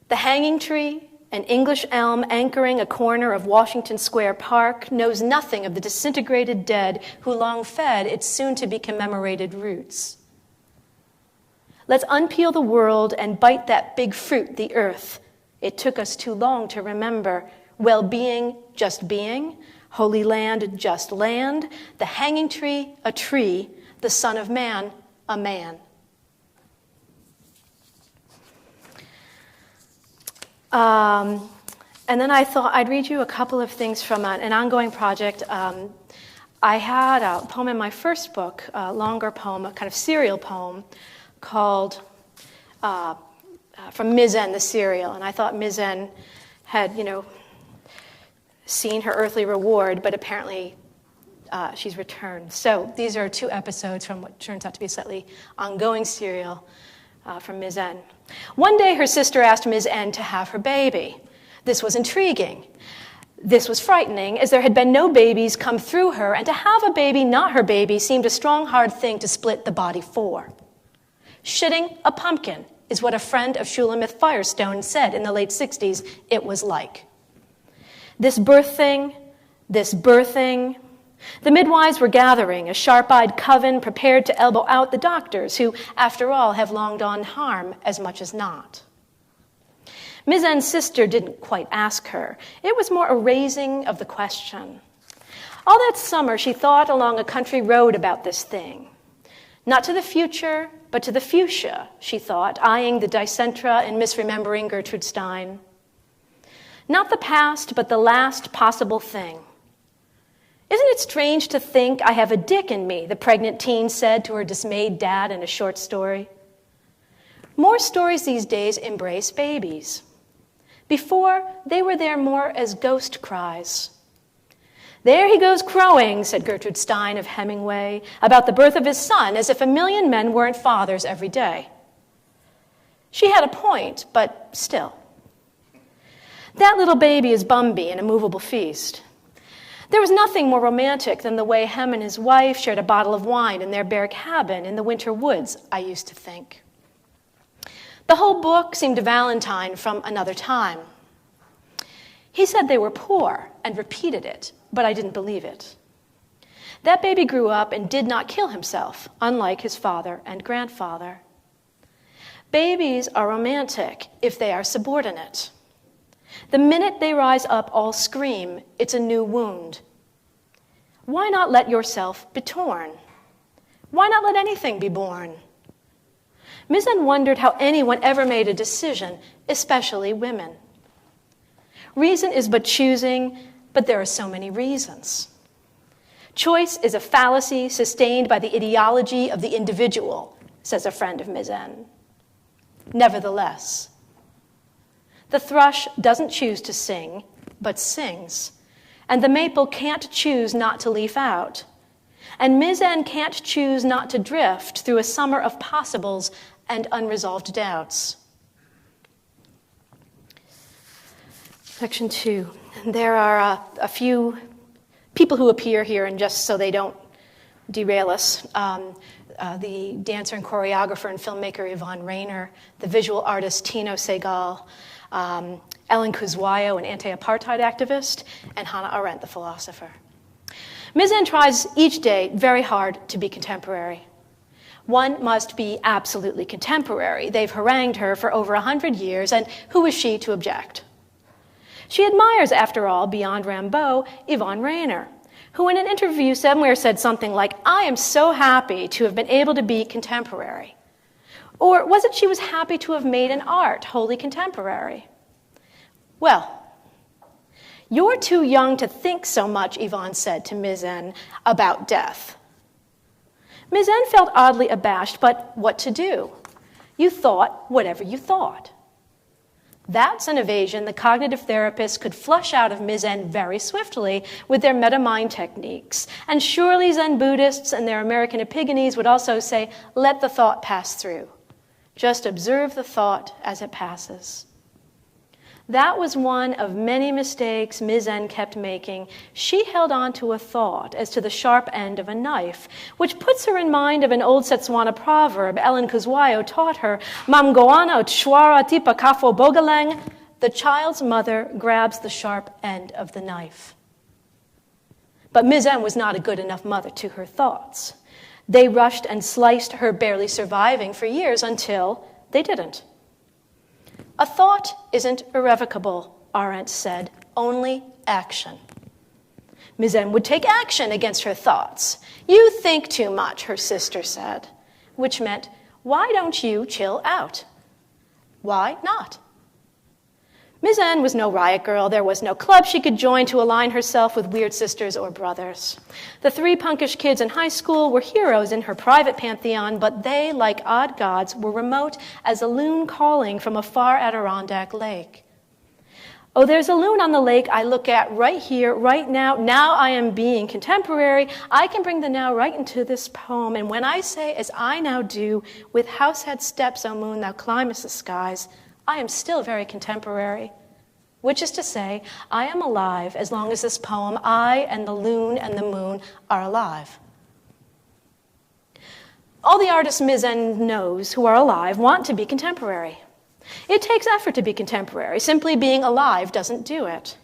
The hanging tree, an English elm anchoring a corner of Washington Square Park, knows nothing of the disintegrated dead who long fed its soon-to-be commemorated roots. Let's unpeel the world and bite that big fruit, the earth. It took us too long to remember. Well-being, just being. Holy land, just land. The hanging tree, a tree. The Son of Man, a man. And then I thought I'd read you a couple of things from an ongoing project. I had a poem in my first book, a longer poem, a kind of serial poem, called From Ms. N, the Serial. And I thought Ms. N had, seen her earthly reward, but apparently she's returned. So these are 2 episodes from what turns out to be a slightly ongoing serial from Ms. N. One day her sister asked Ms. N to have her baby. This was intriguing. This was frightening, as there had been no babies come through her, and to have a baby not her baby seemed a strong, hard thing to split the body for. Shitting a pumpkin is what a friend of Shulamith Firestone said in the late 60s it was like. This birthing. The midwives were gathering, a sharp-eyed coven prepared to elbow out the doctors, who, after all, have long done harm as much as not. Ms. N's sister didn't quite ask her. It was more a raising of the question. All that summer, she thought along a country road about this thing. Not to the future, but to the fuchsia, she thought, eyeing the dicentra and misremembering Gertrude Stein. Not the past, but the last possible thing. Isn't it strange to think I have a dick in me, the pregnant teen said to her dismayed dad in a short story. More stories these days embrace babies. Before, they were there more as ghost cries. There he goes crowing, said Gertrude Stein of Hemingway, about the birth of his son, as if 1,000,000 men weren't fathers every day. She had a point, but still. That little baby is Bumby in A Movable Feast. There was nothing more romantic than the way Hem and his wife shared a bottle of wine in their bare cabin in the winter woods, I used to think. The whole book seemed a Valentine from another time. He said they were poor and repeated it, but I didn't believe it. That baby grew up and did not kill himself, unlike his father and grandfather. Babies are romantic if they are subordinate. The minute they rise up, all scream, it's a new wound. Why not let yourself be torn? Why not let anything be born? Ms. N wondered how anyone ever made a decision, especially women. Reason is but choosing, but there are so many reasons. Choice is a fallacy sustained by the ideology of the individual, says a friend of Ms. N. Nevertheless, the thrush doesn't choose to sing, but sings. And the maple can't choose not to leaf out. And Ms. N can't choose not to drift through a summer of possibles and unresolved doubts. Section 2. There are a few people who appear here, and just so they don't derail us, the dancer and choreographer and filmmaker Yvonne Rainer, the visual artist Tino Segal, Ellen Kuzwayo, an anti-apartheid activist, and Hannah Arendt, the philosopher. Ms. N tries each day very hard to be contemporary. One must be absolutely contemporary. They've harangued her for over 100 years, and who is she to object? She admires, after all, beyond Rimbaud, Yvonne Rainer, who in an interview somewhere said something like, "I am so happy to have been able to be contemporary." Or was it she was happy to have made an art wholly contemporary? Well, you're too young to think so much, Yvonne said to Ms. N, about death. Ms. N felt oddly abashed, but what to do? You thought whatever you thought. That's an evasion the cognitive therapists could flush out of Ms. N very swiftly with their meta-mind techniques. And surely Zen Buddhists and their American epigones would also say, let the thought pass through. Just observe the thought as it passes. That was one of many mistakes Ms. N kept making. She held on to a thought as to the sharp end of a knife, which puts her in mind of an old Setswana proverb Ellen Kuzwayo taught her, Mam goana utshwara tipa kafo bogaleng, the child's mother grabs the sharp end of the knife. But Ms. N was not a good enough mother to her thoughts. They rushed and sliced her, barely surviving for years until they didn't. A thought isn't irrevocable, Arendt said, only action. Ms. N would take action against her thoughts. You think too much, her sister said, which meant, why don't you chill out? Why not? Ms. N was no riot girl. There was no club she could join to align herself with weird sisters or brothers. The 3 punkish kids in high school were heroes in her private pantheon, but they, like odd gods, were remote as a loon calling from a far Adirondack lake. Oh, there's a loon on the lake I look at right here, right now. Now I am being contemporary. I can bring the now right into this poem. And when I say, as I now do, with househead steps, O moon, thou climbest the skies, I am still very contemporary. Which is to say, I am alive as long as this poem, I and the loon and the moon, are alive. All the artists Ms. N knows who are alive want to be contemporary. It takes effort to be contemporary. Simply being alive doesn't do it.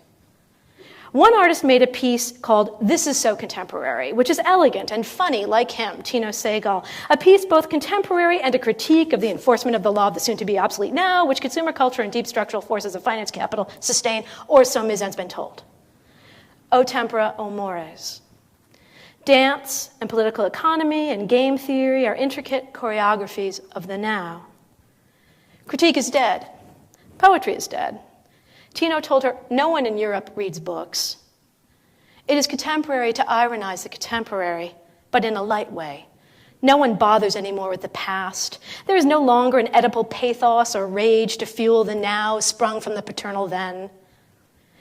One artist made a piece called This Is So Contemporary, which is elegant and funny like him, Tino Sehgal, a piece both contemporary and a critique of the enforcement of the law of the soon-to-be obsolete now, which consumer culture and deep structural forces of finance capital sustain, or so Ms. N's been told. O tempora, o mores. Dance and political economy and game theory are intricate choreographies of the now. Critique is dead. Poetry is dead. Tino told her, no one in Europe reads books. It is contemporary to ironize the contemporary, but in a light way. No one bothers anymore with the past. There is no longer an Oedipal pathos or rage to fuel the now sprung from the paternal then.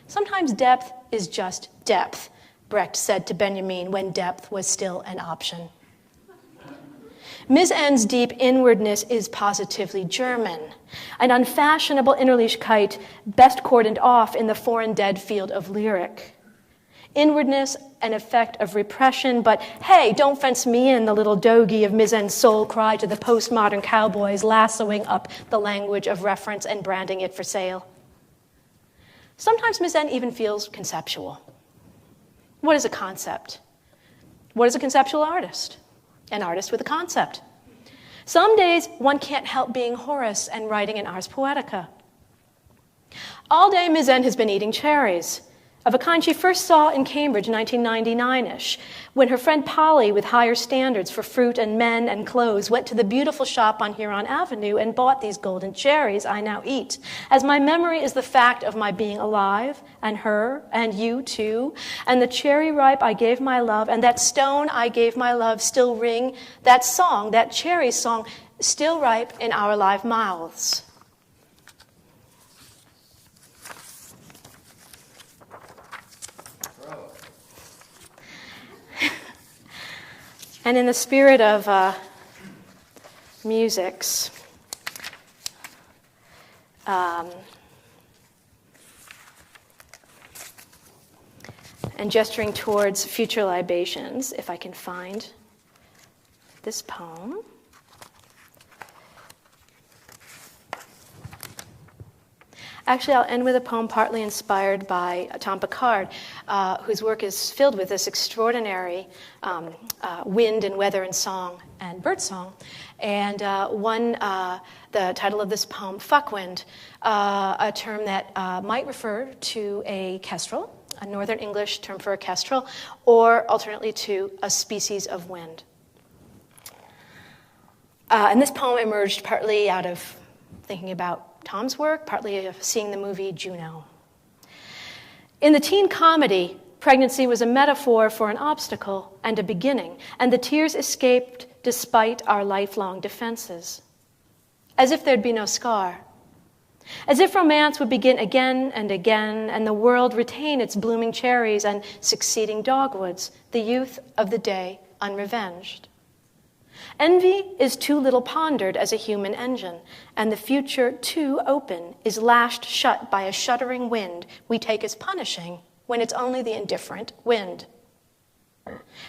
Sometimes depth is just depth, Brecht said to Benjamin when depth was still an option. Ms. N's deep inwardness is positively German, an unfashionable Innerlichkeit best cordoned off in the foreign dead field of lyric. Inwardness, an effect of repression, but hey, don't fence me in, the little dogie of Ms. N's soul cried to the postmodern cowboys lassoing up the language of reference and branding it for sale. Sometimes Ms. N even feels conceptual. What is a concept? What is a conceptual artist? An artist with a concept. Some days one can't help being Horace and writing an Ars Poetica. All day Ms. N has been eating cherries, of a kind she first saw in Cambridge 1999-ish, when her friend Polly, with higher standards for fruit and men and clothes, went to the beautiful shop on Huron Avenue and bought these golden cherries I now eat, as my memory is the fact of my being alive, and her, and you too, and the cherry ripe I gave my love, and that stone I gave my love still ring, that song, that cherry song, still ripe in our live mouths. And in the spirit of musics, and gesturing towards future libations, if I can find this poem. Actually, I'll end with a poem partly inspired by Tom Pickard, whose work is filled with this extraordinary wind and weather and song and bird song. And the title of this poem, Fuckwind, a term that might refer to a kestrel, a Northern English term for a kestrel, or alternately to a species of wind. And this poem emerged partly out of thinking about Tom's work, partly of seeing the movie Juno. In the teen comedy, pregnancy was a metaphor for an obstacle and a beginning, and the tears escaped despite our lifelong defenses. As if there'd be no scar. As if romance would begin again and again, and the world retain its blooming cherries and succeeding dogwoods, the youth of the day unrevenged. Envy is too little pondered as a human engine, and the future too open is lashed shut by a shuddering wind we take as punishing when it's only the indifferent wind.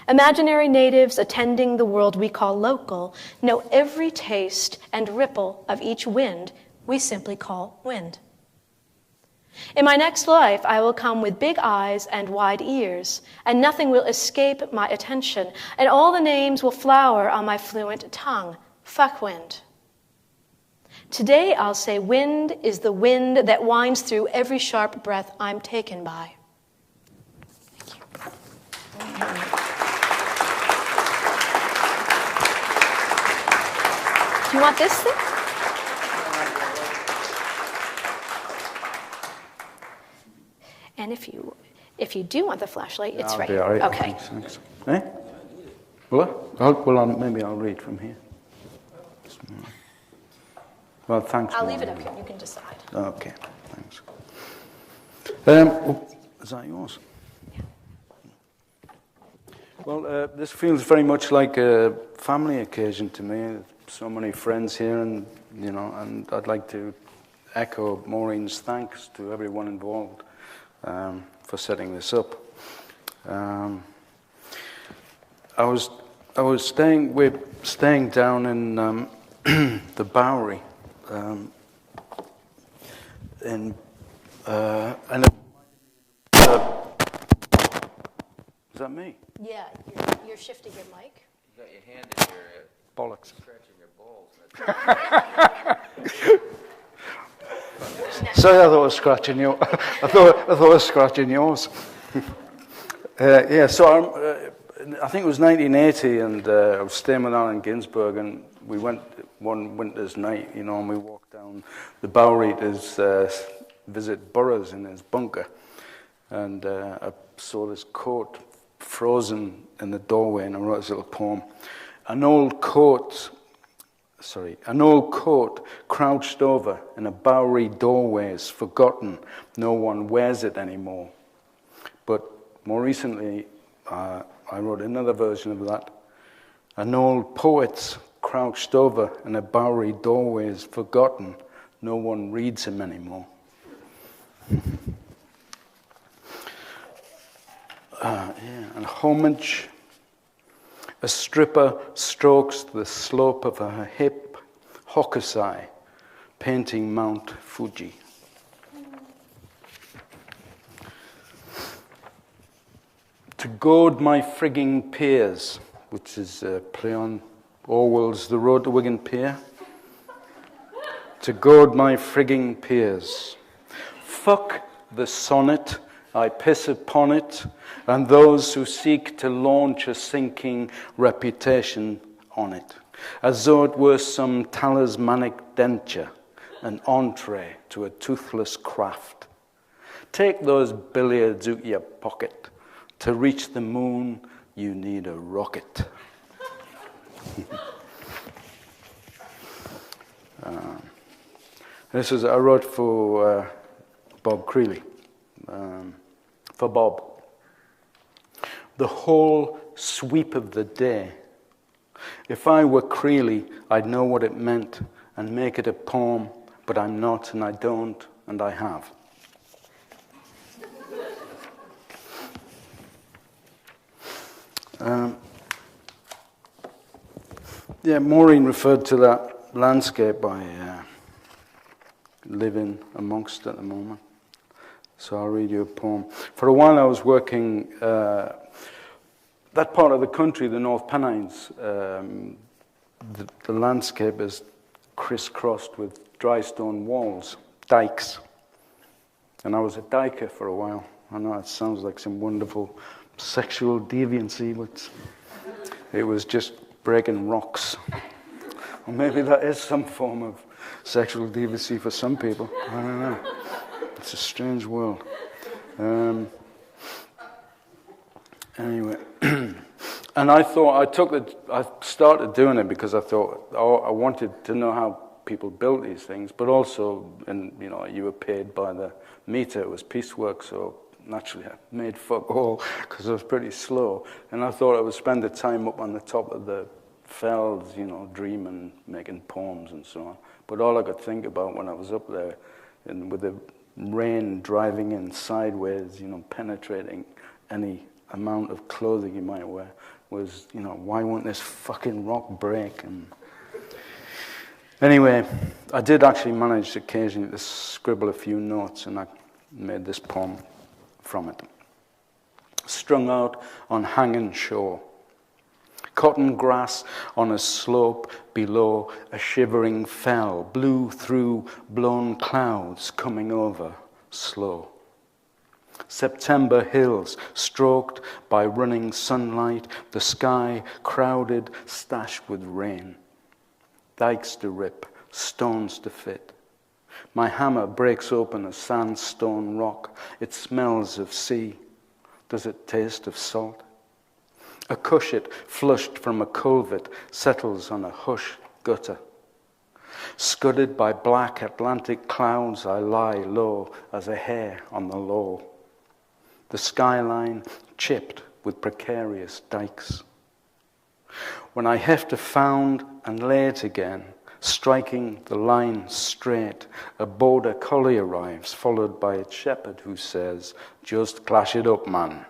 Imaginary natives attending the world we call local know every taste and ripple of each wind we simply call wind. In my next life, I will come with big eyes and wide ears, and nothing will escape my attention, and all the names will flower on my fluent tongue. Fuck wind. Today I'll say wind is the wind that winds through every sharp breath I'm taken by. Thank you. Do you want this thing? And if you do want the flashlight, it's right here.
All right.
Okay.
Thanks. Eh? Well, maybe I'll read from here. Well, thanks.
I'll leave it up here. You can decide.
Okay, thanks. Is that yours?
Yeah.
Well, this feels very much like a family occasion to me. So many friends here, and and I'd like to echo Maureen's thanks to everyone involved for setting this up. We're staying down in the Bowery. Is that me?
Yeah, you're shifting your mic.
You got your hand in your
Bollocks.
scratching your balls.
Sorry, I thought I was scratching you. I thought I was scratching yours. So I think it was 1980, and I was staying with Alan Ginsberg, and we went one winter's night, and we walked down the Bowery to visit Burroughs in his bunker, and I saw this coat frozen in the doorway, and I wrote this little poem. An old coat crouched over in a Bowery doorway is forgotten. No one wears it anymore. But more recently, I wrote another version of that. An old poet crouched over in a Bowery doorway is forgotten. No one reads him anymore. And homage. A stripper strokes the slope of her hip, Hokusai, painting Mount Fuji. To goad my frigging peers, which is a play on Orwell's The Road to Wigan Pier. To goad my frigging peers. Fuck the sonnet, I piss upon it, and those who seek to launch a sinking reputation on it, as though it were some talismanic denture, an entree to a toothless craft. Take those billiards out your pocket. To reach the moon, you need a rocket. This is I wrote for Bob Creeley. For Bob. The whole sweep of the day. If I were Creeley, I'd know what it meant and make it a poem, but I'm not, and I don't, and I have. Maureen referred to that landscape I live in amongst at the moment. So I'll read you a poem. For a while I was working that part of the country, the North Pennines. The landscape is crisscrossed with dry stone walls, dikes. And I was a diker for a while. I know it sounds like some wonderful sexual deviancy, but it was just breaking rocks. Or maybe that is some form of sexual deviancy for some people. I don't know. It's a strange world. Anyway, and I thought I started doing it because I thought I wanted to know how people built these things, but also, and you were paid by the meter. It was piecework, so naturally I made fuck all because I was pretty slow. And I thought I would spend the time up on the top of the fells, dreaming, making poems and so on. But all I could think about when I was up there, and with the rain driving in sideways, penetrating any amount of clothing you might wear, was, why won't this fucking rock break? And anyway, I did actually manage occasionally to scribble a few notes, and I Made this poem from it. Strung out on hanging shore, cotton grass on a slope below a shivering fell, blew through blown clouds coming over slow. September hills stroked by running sunlight, the sky crowded, stashed with rain. Dikes to rip, stones to fit. My hammer breaks open a sandstone rock. It smells of sea. Does it taste of salt? A cushion flushed from a culvert settles on a hush gutter. Scudded by black Atlantic clouds, I lie low as a hare on the low. The skyline chipped with precarious dikes. When I have to found and lay it again, striking the line straight, a border collie arrives, followed by its shepherd who says, "Just clash it up, man."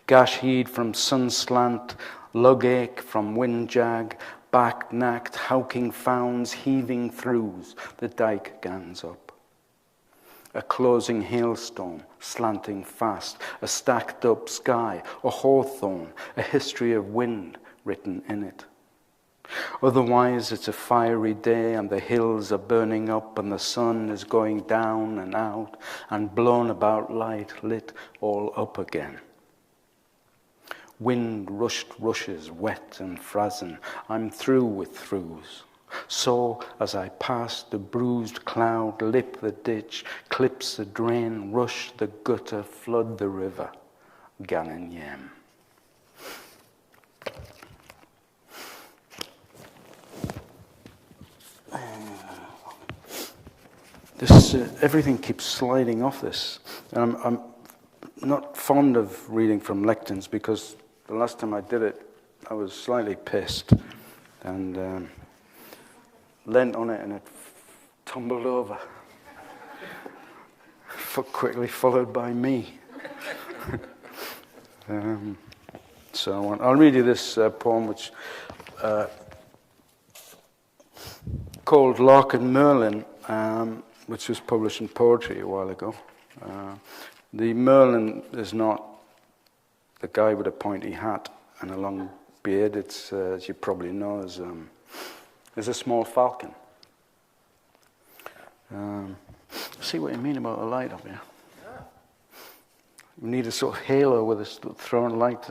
Gash heed from sun slant, lug ache from wind jag, back knacked, howking founds heaving throughs, the dike gans up. A closing hailstorm, slanting fast, a stacked up sky, a hawthorn, a history of wind written in it. Otherwise, it's a fiery day and the hills are burning up and the sun is going down and out and blown about light, lit all up again. Wind rushes, wet and frozen. I'm through with throughs. So, as I pass the bruised cloud, lip the ditch, clips the drain, rush the gutter, flood the river. Gannon yam. Everything keeps sliding off this. And I'm not fond of reading from lecterns because the last time I did it, I was slightly pissed and leant on it and it tumbled over. Quickly followed by me. So I'll read you this poem which called Lark and Merlin, which was published in Poetry a while ago. The Merlin is not the guy with a pointy hat and a long beard. It's, as you probably know, is a small falcon. See what you mean about the light up here. You need a sort of halo with a thrown light.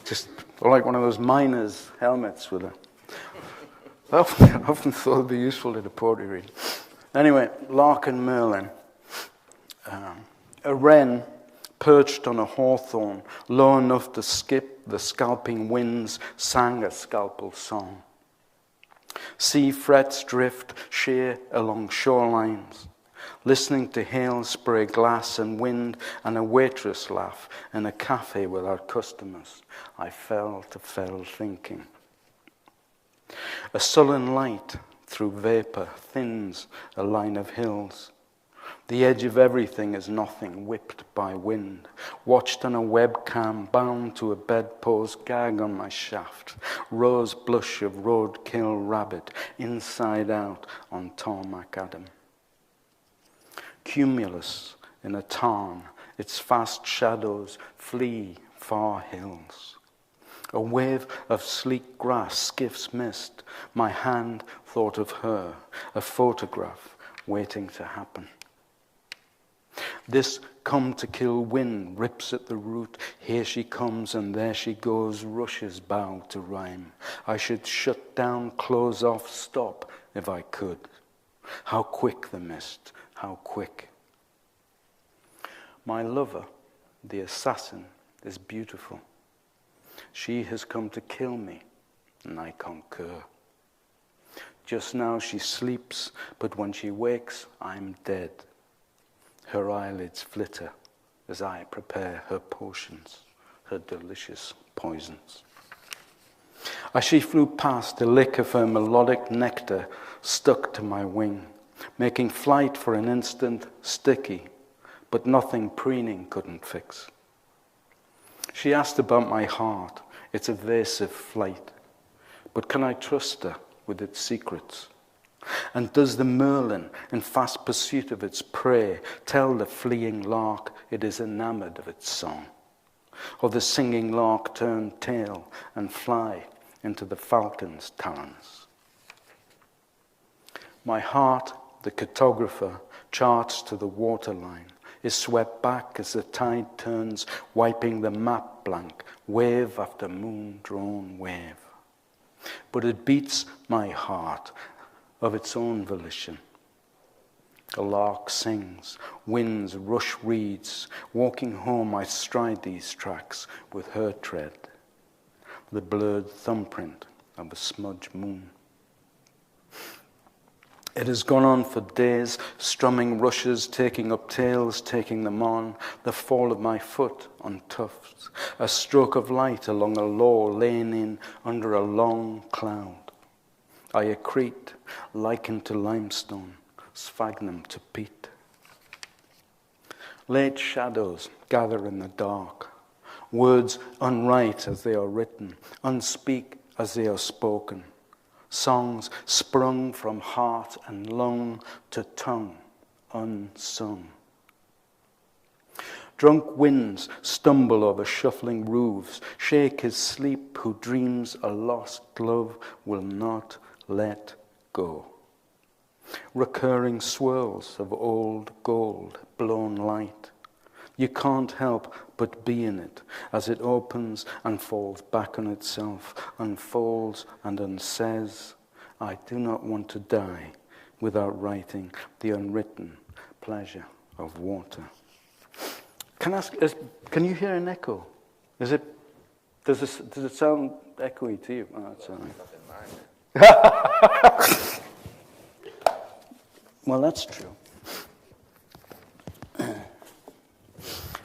Just like one of those miners' helmets with a... I often thought it'd be useful to the poetry read. Anyway, Lark and Merlin. A wren perched on a hawthorn, low enough to skip the scalping winds, sang a scalpel song. Sea frets drift sheer along shorelines, listening to hail spray glass and wind and a waitress laugh in a cafe without customers. I fell thinking. A sullen light through vapor thins a line of hills. The edge of everything is nothing, whipped by wind. Watched on a webcam, bound to a bedpost, gag on my shaft. Rose blush of roadkill rabbit, inside out on tarmac Adam. Cumulus in a tarn, its fast shadows flee far hills. A wave of sleek grass skiffs mist. My hand thought of her, a photograph waiting to happen. This come to kill wind rips at the root. Here she comes and there she goes, rushes bow to rhyme. I should shut down, close off, stop if I could. How quick the mist, how quick. My lover, the assassin, is beautiful. She has come to kill me, and I concur. Just now she sleeps, but when she wakes, I'm dead. Her eyelids flitter as I prepare her potions, her delicious poisons. As she flew past, a lick of her melodic nectar stuck to my wing, making flight for an instant sticky, but nothing preening couldn't fix. She asked about my heart, its evasive flight, but can I trust her with its secrets? And does the merlin, in fast pursuit of its prey, tell the fleeing lark it is enamored of its song? Or the singing lark turn tail and fly into the falcon's talons? My heart, the cartographer, charts to the waterline, is swept back as the tide turns, wiping the map blank, wave after moon-drawn wave. But it beats my heart of its own volition. A lark sings, winds rush reeds. Walking home I stride these tracks with her tread, the blurred thumbprint of a smudge moon. It has gone on for days, strumming rushes, taking up tails, taking them on, the fall of my foot on tufts, a stroke of light along a law laying in under a long cloud. I accrete, likened to limestone, sphagnum to peat. Late shadows gather in the dark, words unwrite as they are written, unspeak as they are spoken. Songs sprung from heart and lung to tongue, unsung. Drunk winds stumble over shuffling roofs, shake his sleep who dreams a lost love will not let go. Recurring swirls of old gold, blown light. You can't help but be in it as it opens and falls back on itself, unfolds and unsays, I do not want to die without writing the unwritten pleasure of water. Can I ask, can you hear an echo? Does it sound echoey to you? Oh, that's all right. Well, that's true.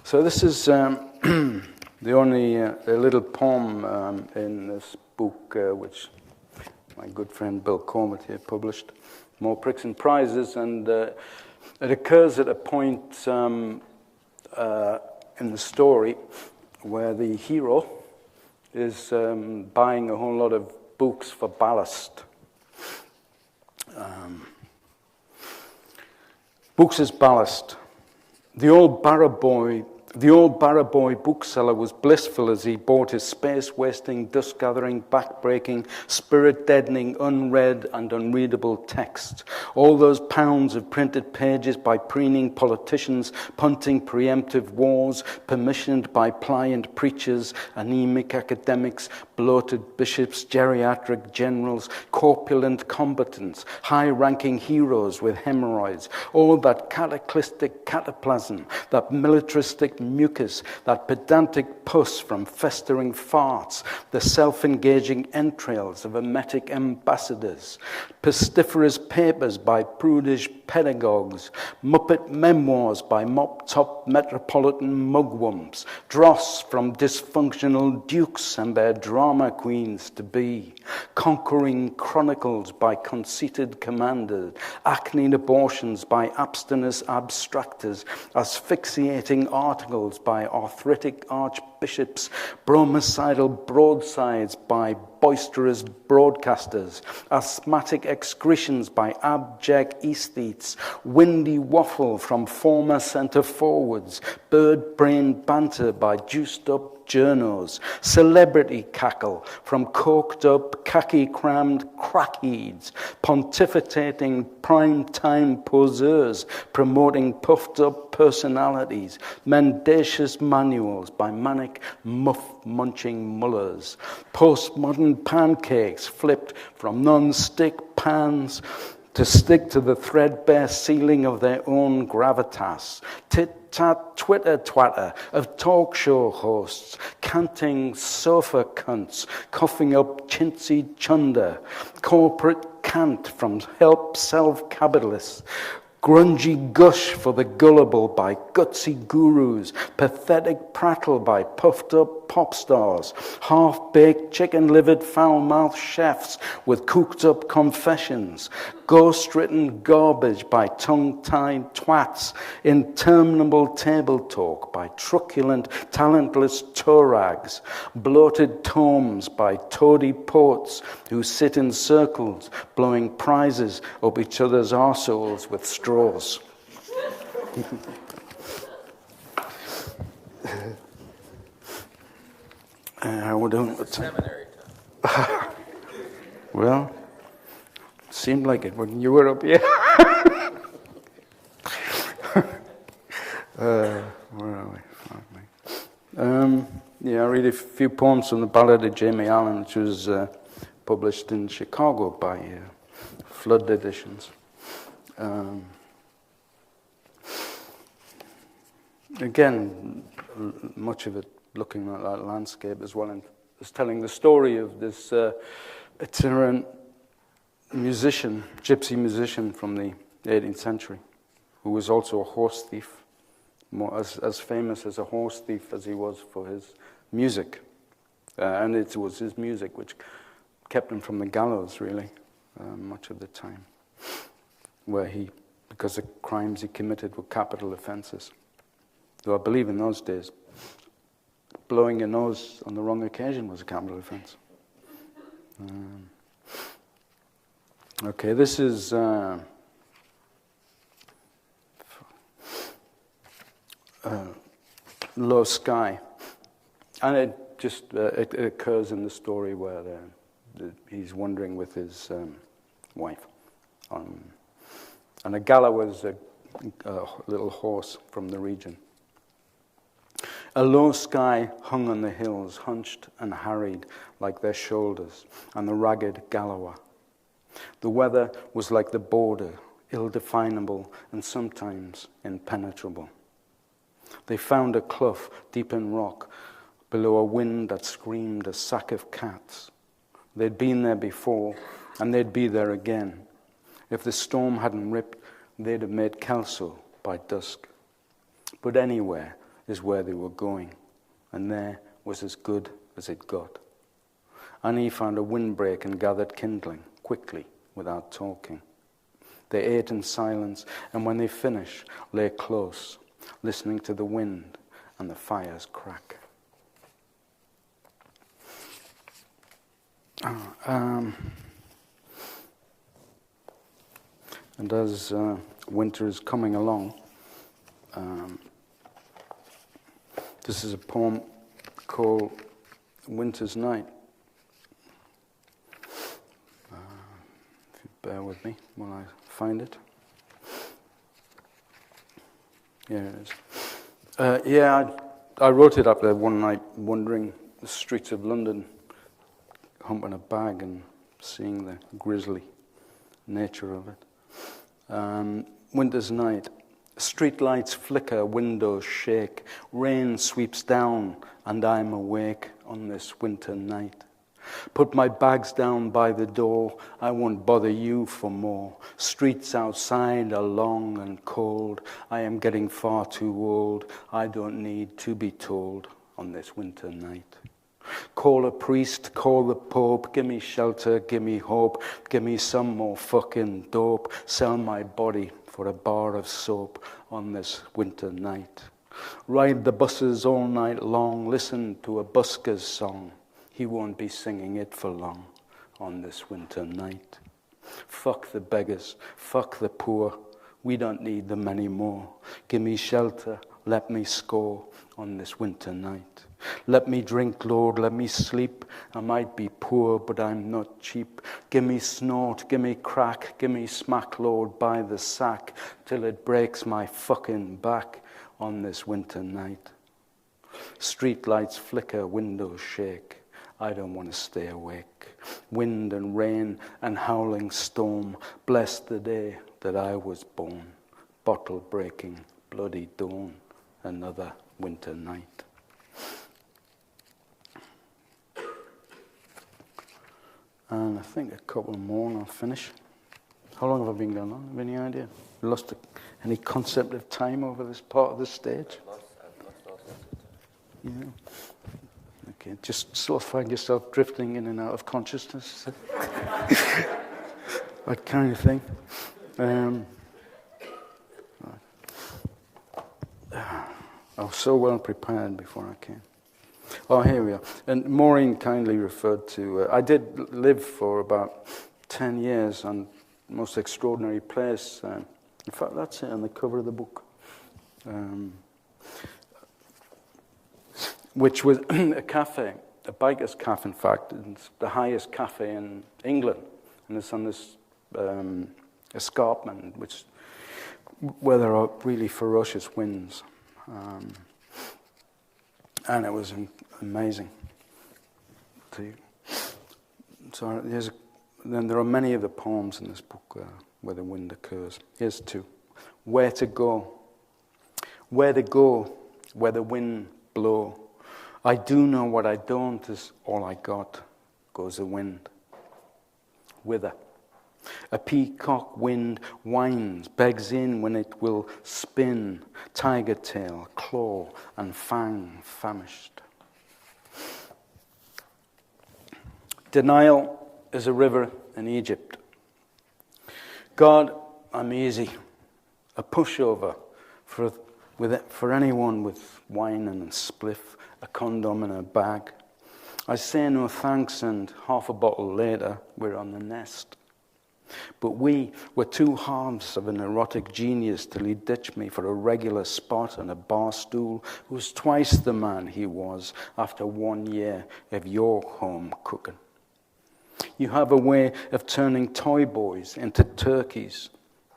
So this is the only a little poem in this book, which my good friend Bill Cormett here published, More Pricks and Prizes, and it occurs at a point in the story where the hero is buying a whole lot of books for ballast. Books as ballast. The old Barra boy bookseller was blissful as he bought his space-wasting, dust-gathering, back-breaking, spirit-deadening, unread and unreadable text. All those pounds of printed pages by preening politicians, punting preemptive wars, permissioned by pliant preachers, anemic academics, bloated bishops, geriatric generals, corpulent combatants, high-ranking heroes with hemorrhoids, all that cataclysmic cataplasm, that militaristic mucus, that pedantic pus from festering farts, the self-engaging entrails of emetic ambassadors, pestiferous papers by prudish pedagogues, Muppet memoirs by mop-top metropolitan mugwumps, dross from dysfunctional dukes and their drama queens-to-be, conquering chronicles by conceited commanders, acne abortions by abstinence abstractors, asphyxiating articles by arthritic archbishops, bromicidal broadsides by boisterous broadcasters, asthmatic excretions by abject aesthetes, windy waffle from former centre forwards, bird-brained banter by juiced-up journos, celebrity cackle from coked-up, khaki-crammed crackheads, pontificating prime-time poseurs promoting puffed-up personalities, mendacious manuals by manic muff-munching mullers, postmodern pancakes flipped from non-stick pans to stick to the threadbare ceiling of their own gravitas, tit-tat Twitter-twatter of talk show hosts, canting sofa cunts, coughing up chintzy chunder, corporate cant from help self-capitalists, grungy gush for the gullible by gutsy gurus, pathetic prattle by puffed-up pop stars, half-baked, chicken-livered, foul-mouthed chefs with cooked-up confessions, ghost-written garbage by tongue-tied twats, interminable table talk by truculent, talentless tourags, bloated tomes by toady poets who sit in circles blowing prizes up each other's arseholes with straws. We're doing it.
Seminary time.
Well, it seemed like it when you were up here. Where are we? Yeah, I read a few poems from the Ballad of Jamie Allen, which was published in Chicago by Flood Editions. Again, much of it looking at that landscape as well, and it's telling the story of this itinerant musician, gypsy musician from the 18th century, who was also a horse thief, as famous as a horse thief as he was for his music. And it was his music which kept him from the gallows, really, much of the time, where because the crimes he committed were capital offences. Though I believe in those days, blowing your nose on the wrong occasion was a capital offence. Okay, this is Low Sky, and it just it occurs in the story where he's wandering with his wife, and a gala was a little horse from the region. A low sky hung on the hills, hunched and harried like their shoulders, and the ragged Galawa. The weather was like the border, ill-definable and sometimes impenetrable. They found a clough deep in rock, below a wind that screamed a sack of cats. They'd been there before, and they'd be there again. If the storm hadn't ripped, they'd have made Kelso by dusk. But anywhere is where they were going, and there was as good as it got. Annie found a windbreak and gathered kindling, quickly, without talking. They ate in silence, and when they finished, lay close, listening to the wind and the fire's crack. And as winter is coming along, this is a poem called Winter's Night. If you bear with me while I find it. Here it is. I wrote it up there one night, wandering the streets of London, humping a bag and seeing the grisly nature of it. Winter's night. Street lights flicker, windows shake, rain sweeps down, and I'm awake on this winter night. Put my bags down by the door, I won't bother you for more. Streets outside are long and cold, I am getting far too old, I don't need to be told on this winter night. Call a priest, call the Pope, give me shelter, give me hope, give me some more fucking dope, sell my body for a bar of soap on this winter night. Ride the buses all night long, listen to a busker's song. He won't be singing it for long on this winter night. Fuck the beggars, fuck the poor, we don't need them anymore. Give me shelter, let me score on this winter night. Let me drink, Lord, let me sleep. I might be poor, but I'm not cheap. Give me snort, give me crack, give me smack, Lord, by the sack, till it breaks my fucking back on this winter night. Street lights flicker, windows shake. I don't want to stay awake. Wind and rain and howling storm, bless the day that I was born. Bottle breaking, bloody dawn, another winter night. And I think a couple more and I'll finish. How long have I been going on? Have any idea? Lost any concept of time over this part of the stage?
I've lost all sense of time.
Yeah. Okay, just sort of find yourself drifting in and out of consciousness. That kind of thing. I was so well prepared before I came. Oh, here we are. And Maureen kindly referred to... I did live for about 10 years on most extraordinary place. In fact, that's it on the cover of the book. Which was a cafe, a biker's cafe, in fact. It's the highest cafe in England. And it's on this escarpment, where there are really ferocious winds. And it was amazing. Then there are many of the poems in this book where the wind occurs. Here's two. Where to go? Where to go? Where the wind blow? I do know what I don't is all I got, goes the wind. Whither? A peacock wind whines, begs in when it will spin, tiger tail, claw, and fang famished. Denial is a river in Egypt. God, I'm easy. A pushover for anyone with wine and a spliff, a condom and a bag. I say no thanks, and half a bottle later, we're on the nest. But we were two halves of an erotic genius till he ditched me for a regular spot on a bar stool who's twice the man he was after 1 year of your home cooking. You have a way of turning toy boys into turkeys,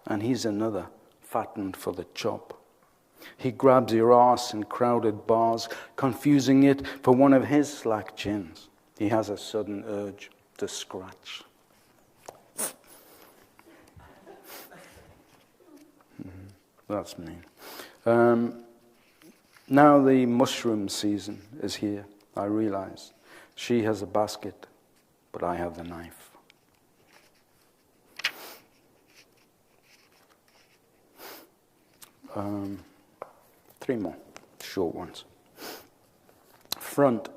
and he's another, fattened for the chop. He grabs your arse in crowded bars, confusing it for one of his slack chins. He has a sudden urge to scratch. That's mean. Now the mushroom season is here, I realize. She has a basket, but I have the knife. Three more short ones. Front.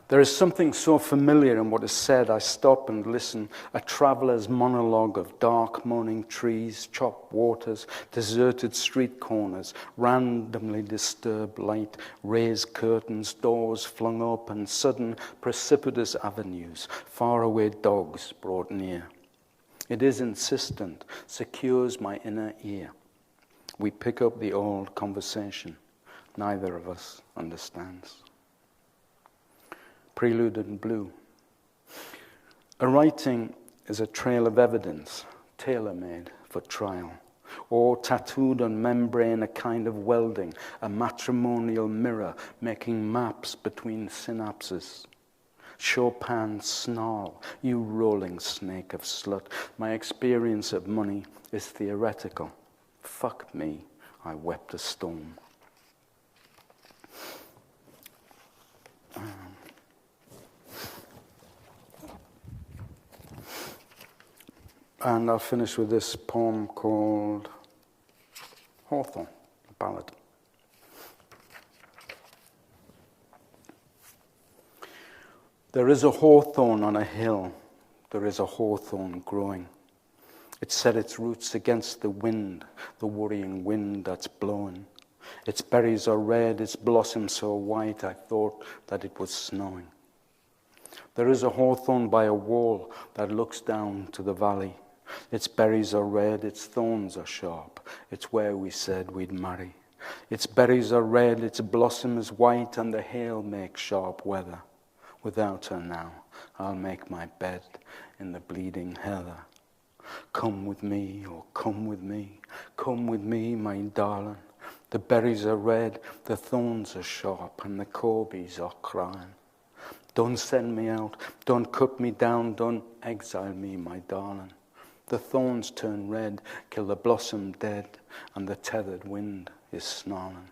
There is something so familiar in what is said, I stop and listen, a traveller's monologue of dark moaning trees, chopped waters, deserted street corners, randomly disturbed light, raised curtains, doors flung open, sudden precipitous avenues, faraway dogs brought near. It is insistent, secures my inner ear. We pick up the old conversation. Neither of us understands. Prelude in blue. A writing is a trail of evidence, tailor-made for trial, or tattooed on membrane, a kind of welding, a matrimonial mirror making maps between synapses. Chopin snarl, you rolling snake of slut. My experience of money is theoretical. Fuck me, I wept a storm. And I'll finish with this poem called Hawthorne, a ballad. There is a hawthorn on a hill, there is a hawthorn growing. It set its roots against the wind, the worrying wind that's blowing. Its berries are red, its blossoms so white, I thought that it was snowing. There is a hawthorn by a wall that looks down to the valley. Its berries are red, its thorns are sharp. It's where we said we'd marry. Its berries are red, its blossom is white, and the hail makes sharp weather. Without her now, I'll make my bed in the bleeding heather. Come with me, oh come with me, my darling. The berries are red, the thorns are sharp, and the corbies are crying. Don't send me out, don't cut me down, don't exile me, my darling. The thorns turn red, kill the blossom dead, and the tethered wind is snarling.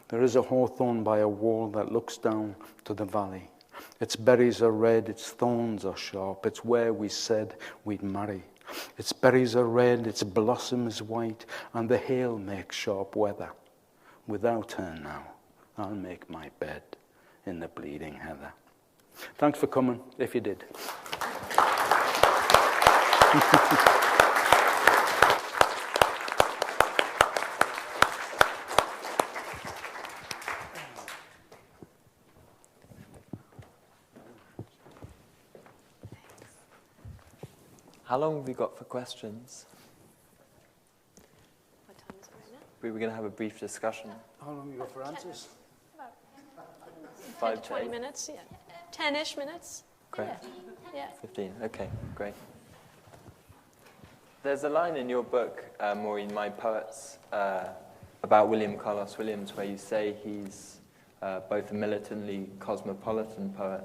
There is a hawthorn by a wall that looks down to the valley. Its berries are red, its thorns are sharp, it's where we said we'd marry. Its berries are red, its blossom is white, and the hail makes sharp weather. Without her now, I'll make my bed in the bleeding heather. Thanks for coming, if you did.
How long have we got for questions?
What time is it right now?
We were going to have a brief discussion.
How long have you got for answers?
About
5
10 to
to
20
8?
minutes, yeah. 10-ish minutes.
Great.
Yeah.
15, okay, great. There's a line in your book, Maureen, My Poets, about William Carlos Williams, where you say he's both a militantly cosmopolitan poet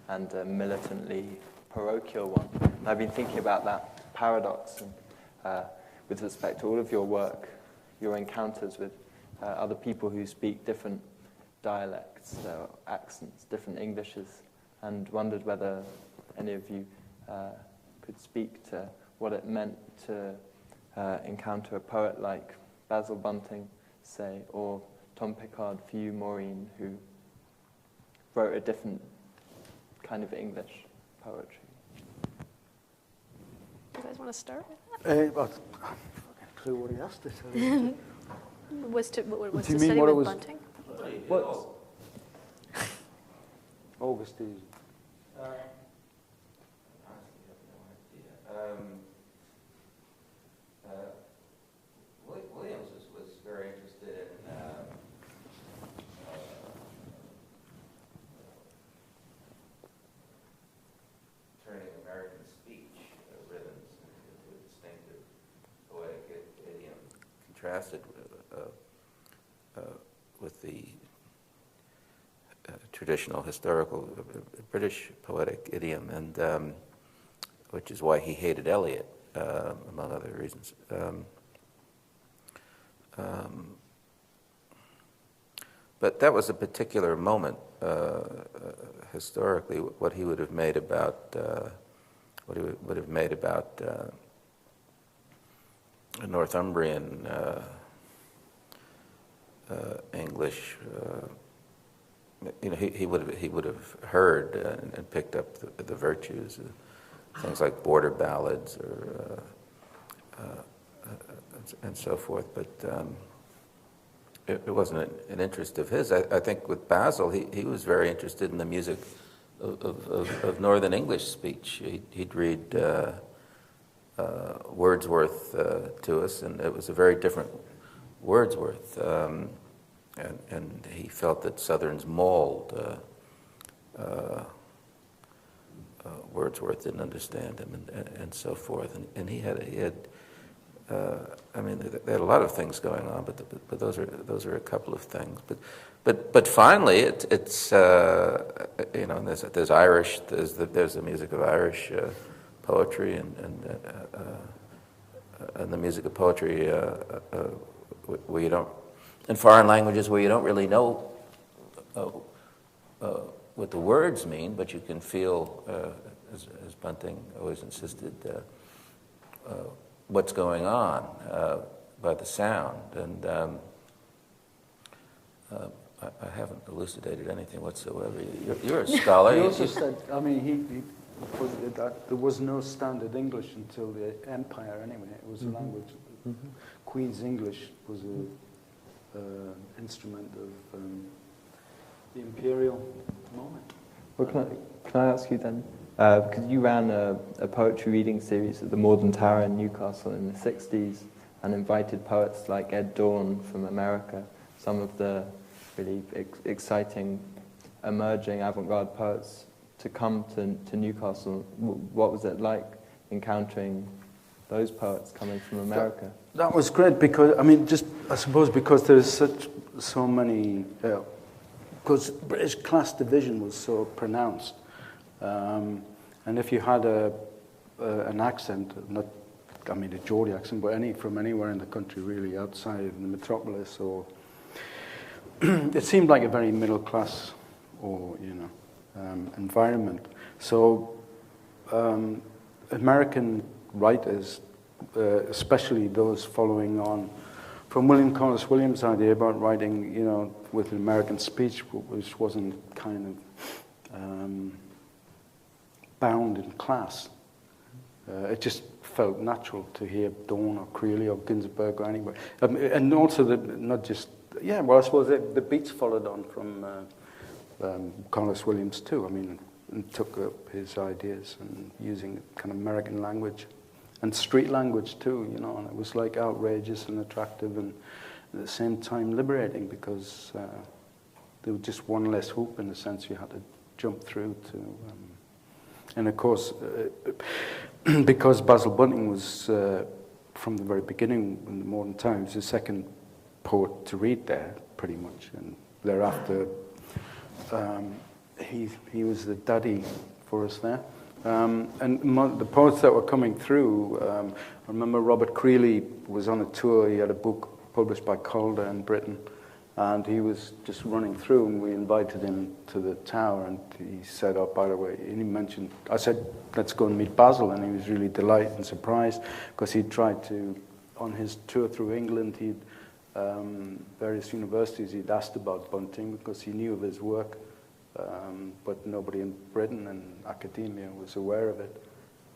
and a militantly parochial one. And I've been thinking about that paradox and, with respect to all of your work, your encounters with other people who speak different dialects, accents, different Englishes, and wondered whether any of you could speak to what it meant to encounter a poet like Basil Bunting, say, or Tom Pickard for you, Maureen, who wrote a different kind of English poetry.
You guys want to start?
I have no clue what he asked it.
Was to
Do you mean
study
what it
with
was-
Bunting?
What?
Augustine.
Williams was very interested in turning American speech rhythms into a distinctive poetic idiom, contrasted with the traditional historical British poetic idiom, and which is why he hated Eliot, among other reasons. But that was a particular moment historically. What he would have made about Northumbrian English. He would have heard and picked up the virtues, things like border ballads or and so forth. But it wasn't an interest of his. I think with Basil, he was very interested in the music of Northern English speech. He'd read Wordsworth to us, and it was a very different Wordsworth. And he felt that Southerns mauled Wordsworth, didn't understand him, and so forth. And he had I mean, they had a lot of things going on, but those are a couple of things. But finally, it's there's Irish, there's the music of Irish poetry, and the music of poetry where you don't, in foreign languages where you don't really know what the words mean, but you can feel, as Bunting always insisted, what's going on by the sound. And I haven't elucidated anything whatsoever. You're a scholar.
He also said, I mean, he that there was no standard English until the Empire anyway. It was a language. Mm-hmm. Queen's English was an instrument of the imperial moment.
Well, can I ask you then, because you ran a poetry reading series at the Morden Tower in Newcastle in the 60s and invited poets like Ed Dawn from America, some of the really exciting emerging avant-garde poets, to come to Newcastle. What was it like encountering those poets coming from America?
That was great because, I mean, I suppose because there's so many, because British class division was so pronounced. And if you had an accent, a Geordie accent, but from anywhere in the country really, outside the metropolis, or it seemed like a very middle class, or environment. So American writers, especially those following on from William Carlos Williams' idea about writing, with an American speech, which wasn't kind of bound in class. It just felt natural to hear Dawn or Creeley or Ginsberg or anybody. And also, I suppose the beats followed on from Carlos Williams too. I mean, and took up his ideas and using kind of American language and street language too, and it was like outrageous and attractive and at the same time liberating, because there was just one less hoop in the sense you had to jump through to. And of course, because Basil Bunting was, from the very beginning in the Morden Tower, he was the second poet to read there, pretty much. And thereafter, he was the daddy for us there. And the poets that were coming through, I remember Robert Creeley was on a tour. He had a book published by Calder in Britain. And he was just running through, and we invited him to the tower, and he said, oh, by the way, and he mentioned, I said, let's go and meet Basil, and he was really delighted and surprised, because he'd tried to, on his tour through England, various universities, he'd asked about Bunting, because he knew of his work, but nobody in Britain and academia was aware of it,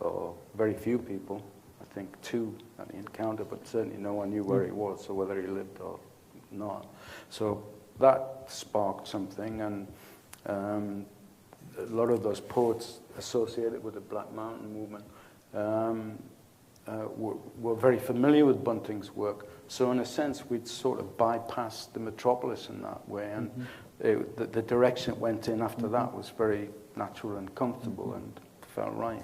or very few people, I think 2 at the encounter, but certainly no one knew where he was, or whether he lived or not. So that sparked something, and a lot of those poets associated with the Black Mountain movement were very familiar with Bunting's work. So in a sense, we'd sort of bypassed the metropolis in that way, and the direction it went in after that was very natural and comfortable and felt right.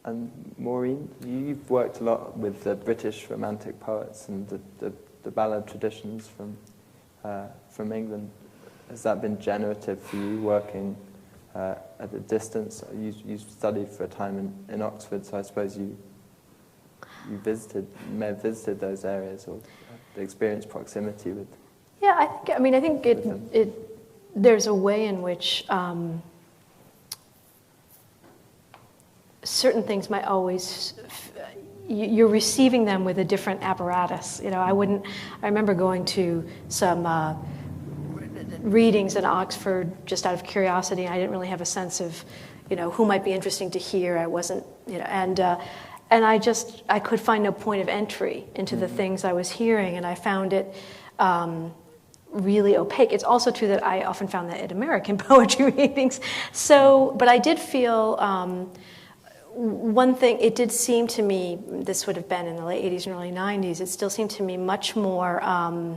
And Maureen, you've worked a lot with the British Romantic poets and the ballad traditions from England. Has that been generative for you, working at a distance? You studied for a time in Oxford, so I suppose you may have visited those areas or experienced proximity with.
Yeah, I think there's a way in which certain things might always, you're receiving them with a different apparatus. I remember going to some readings in Oxford just out of curiosity. I didn't really have a sense of, who might be interesting to hear. I wasn't, and I could find no point of entry into the things I was hearing, and I found it really opaque. It's also true that I often found that at American poetry readings. So, but I did feel, one thing, it did seem to me, this would have been in the late 80s and early 90s, it still seemed to me much more, a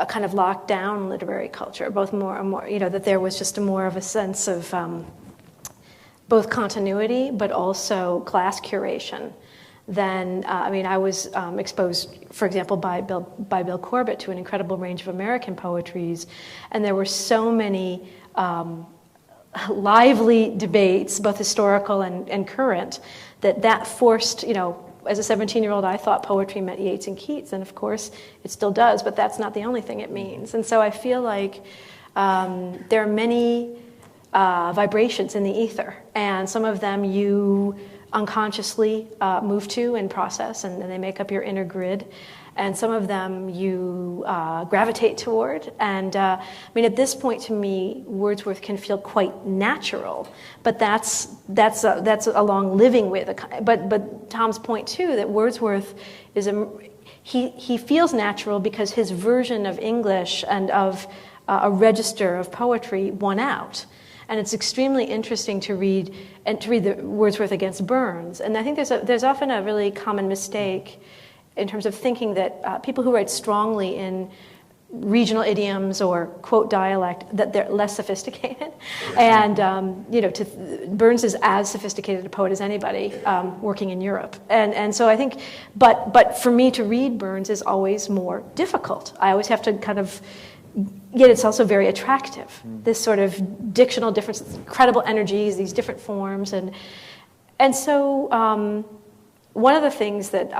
kind of locked down literary culture, both more and more, that there was just more of a sense of both continuity, but also class curation. Then, I was exposed, for example, by Bill Corbett to an incredible range of American poetries, and there were so many lively debates, both historical and current, that forced, as a 17-year-old, I thought poetry meant Yeats and Keats, and of course it still does, but that's not the only thing it means. And so I feel like there are many vibrations in the ether, and some of them you unconsciously move to and process, and they make up your inner grid. And some of them you gravitate toward. And at this point, to me, Wordsworth can feel quite natural. But that's along living with. But Tom's point too, that Wordsworth is he feels natural because his version of English and of a register of poetry won out. And it's extremely interesting to read the Wordsworth against Burns. And I think there's often a really common mistake in terms of thinking that people who write strongly in regional idioms or quote dialect, that they're less sophisticated. And Burns is as sophisticated a poet as anybody working in Europe. And so I think, but for me to read Burns is always more difficult. I always have to kind of, yet it's also very attractive. This sort of dictional difference, incredible energies, these different forms, and so. One of the things that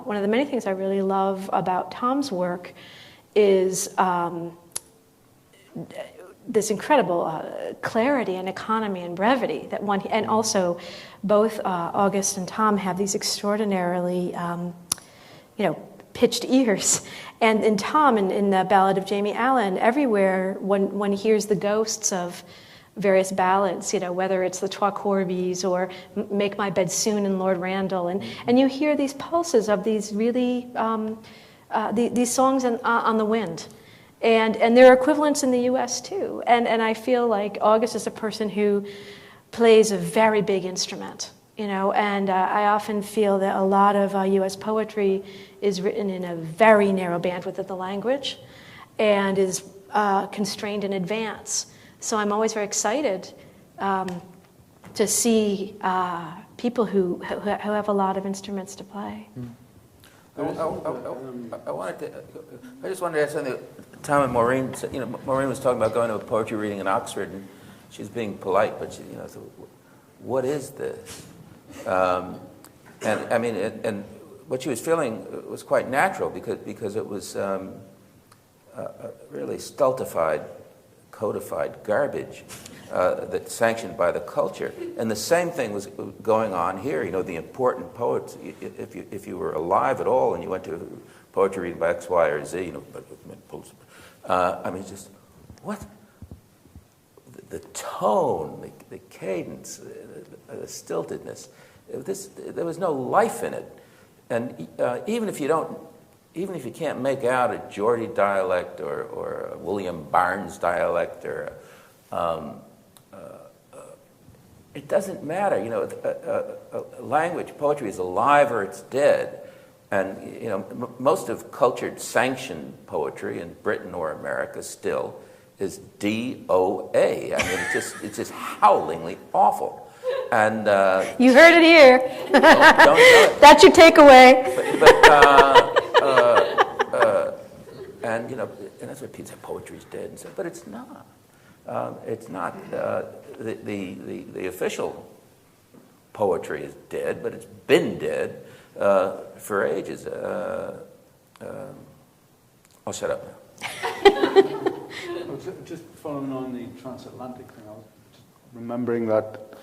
one of the many things I really love about Tom's work is this incredible clarity and economy and brevity that one, and also both August and Tom have these extraordinarily, pitched ears. And in Tom, in the Ballad of Jamie Allen, everywhere one hears the ghosts of various ballads, whether it's the Trois Corbies or Make My Bed Soon and Lord Randall, and you hear these pulses of these really these songs on the wind. And there are equivalents in the U.S. too. And I feel like August is a person who plays a very big instrument, and I often feel that a lot of U.S. poetry is written in a very narrow bandwidth of the language and is constrained in advance. So I'm always very excited to see people who have a lot of instruments to play.
I just wanted to ask something. Tom and Maureen, Maureen was talking about going to a poetry reading in Oxford, and she's being polite, but she, so what is this? And what she was feeling was quite natural because it was really stultified, codified garbage that's sanctioned by the culture. And the same thing was going on here. The important poets, if you were alive at all and you went to a poetry reading by X, Y, or Z, just what? The tone, the cadence, the stiltedness. There was no life in it. And even if you can't make out a Geordie dialect or a William Barnes dialect or it doesn't matter. Language, poetry is alive or it's dead. And most of cultured sanctioned poetry in Britain or America still is DOA. It's just howlingly awful. And
you heard it here.
Don't do it.
That's your takeaway.
And that's what people say. Poetry's dead, and so, but it's not. It's not. The official poetry is dead, but it's been dead for ages. I'll shut up now.
Just following on the transatlantic thing, I was just remembering that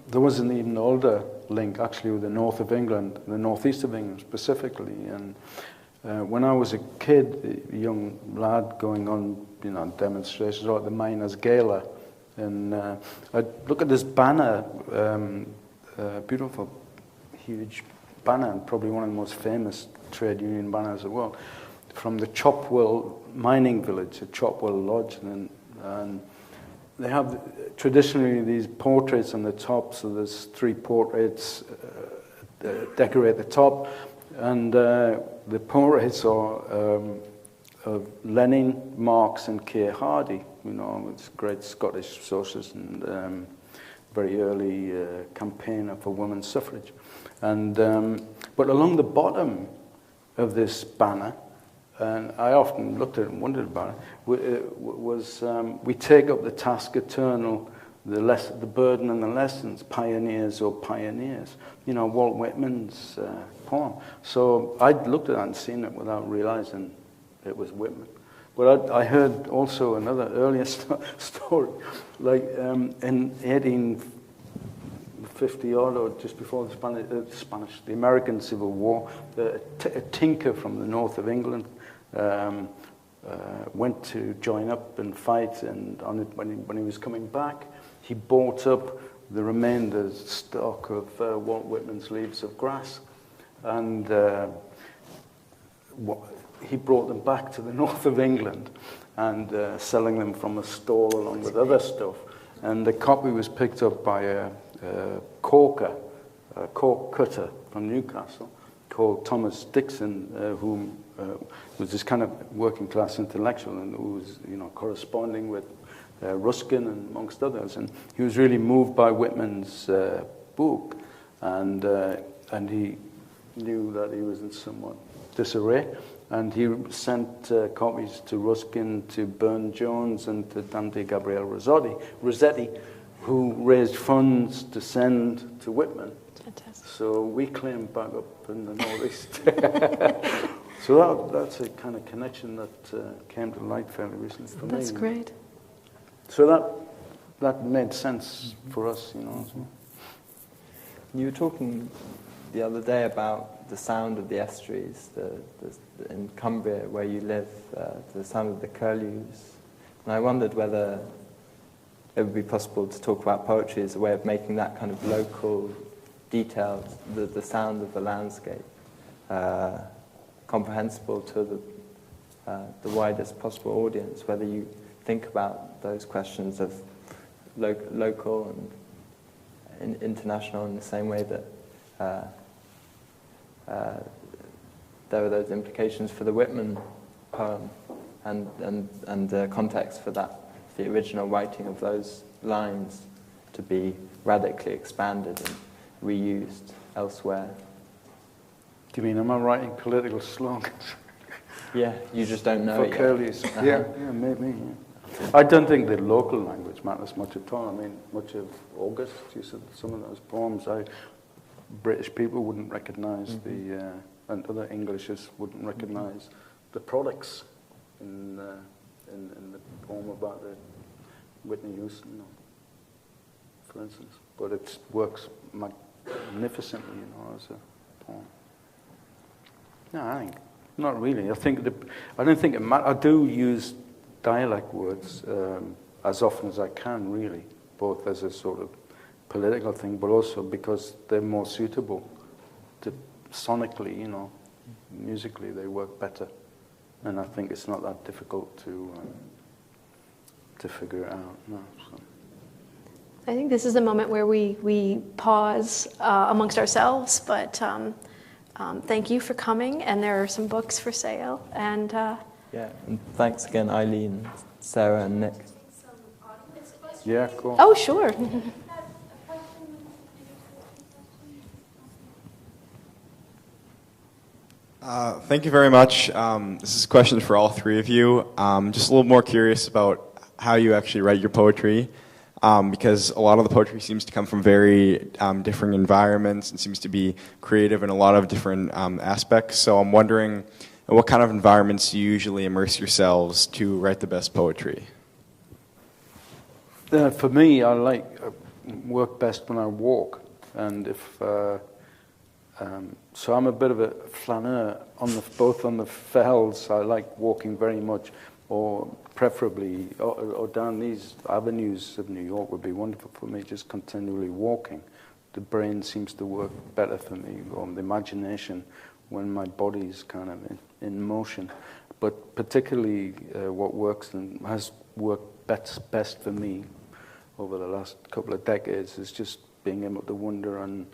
there was an even older link actually with the north of England, the northeast of England specifically. And when I was a kid, a young lad going on demonstrations or at the Miners' Gala, and I'd look at this banner, beautiful, huge banner, and probably one of the most famous trade union banners of the world, from the Chopwell mining village, the Chopwell Lodge, and they have traditionally these portraits on the top, so there's 3 portraits decorate the top, and the portraits are of Lenin, Marx, and Keir Hardie, it's great Scottish socialist and very early campaigner for women's suffrage. And but along the bottom of this banner, and I often looked at it and wondered about it, was we take up the task eternal, the burden and the lessons, pioneers or pioneers. Walt Whitman's poem. So I'd looked at that and seen it without realizing it was Whitman. But I heard also another earlier story, like in 1850 odd, or just before the American Civil War, a tinker from the north of England went to join up and fight, and when he was coming back, he bought up the remainder stock of Walt Whitman's Leaves of Grass, and he brought them back to the north of England and selling them from a stall along with other stuff. And the copy was picked up by a cork cutter from Newcastle called Thomas Dixon, who was this kind of working class intellectual and who was corresponding with Ruskin and amongst others. And he was really moved by Whitman's book, and he knew that he was in somewhat disarray. And he sent copies to Ruskin, to Burne-Jones, and to Dante Gabriel Rossetti, who raised funds to send to Whitman.
Fantastic.
So we claimed back up in the northeast. So that's a kind of connection that came to light fairly recently for me.
That's great.
So that made sense for us, as well.
You were talking the other day about the sound of the estuaries, in Cumbria where you live, the sound of the curlews. And I wondered whether it would be possible to talk about poetry as a way of making that kind of local, detailed, the sound of the landscape, comprehensible to the widest possible audience, whether you think about those questions of local and international in the same way that there are those implications for the Whitman poem and the context for that, the original writing of those lines to be radically expanded and reused elsewhere.
Do you mean, am I writing political slogans?
Yeah, you just don't know
For
it yet.
curlews. Yeah, maybe. Yeah. I don't think the local language matters much at all. I mean, much of August, you said some of those poems, British people wouldn't recognise and other Englishes wouldn't recognise the products in the poem about the Whitney Houston, for instance. But it works magnificently, as a poem. No, I think not really. I don't think it matters. I do use dialect words as often as I can, really, both as a sort of political thing, but also because they're more suitable to sonically, musically they work better, and I think it's not that difficult to figure it out. No, so.
I think this is a moment where we pause amongst ourselves, but thank you for coming, and there are some books for sale, and
Yeah, and thanks again, Eileen, Sarah, and Nick.
Yeah, cool.
oh, sure.
Thank you very much. This is a question for all three of you. Just a little more curious about how you actually write your poetry, because a lot of the poetry seems to come from very different environments and seems to be creative in a lot of different aspects. So I'm wondering, in what kind of environments do you usually immerse yourselves to write the best poetry?
For me, I work best when I walk, and if so I'm a bit of a flaneur both on the fells. I like walking very much, or preferably or down these avenues of New York would be wonderful for me, just continually walking. The brain seems to work better for me, or the imagination, when my body's kind of in motion. But particularly what works and has worked best for me over the last couple of decades is just being able to wander and,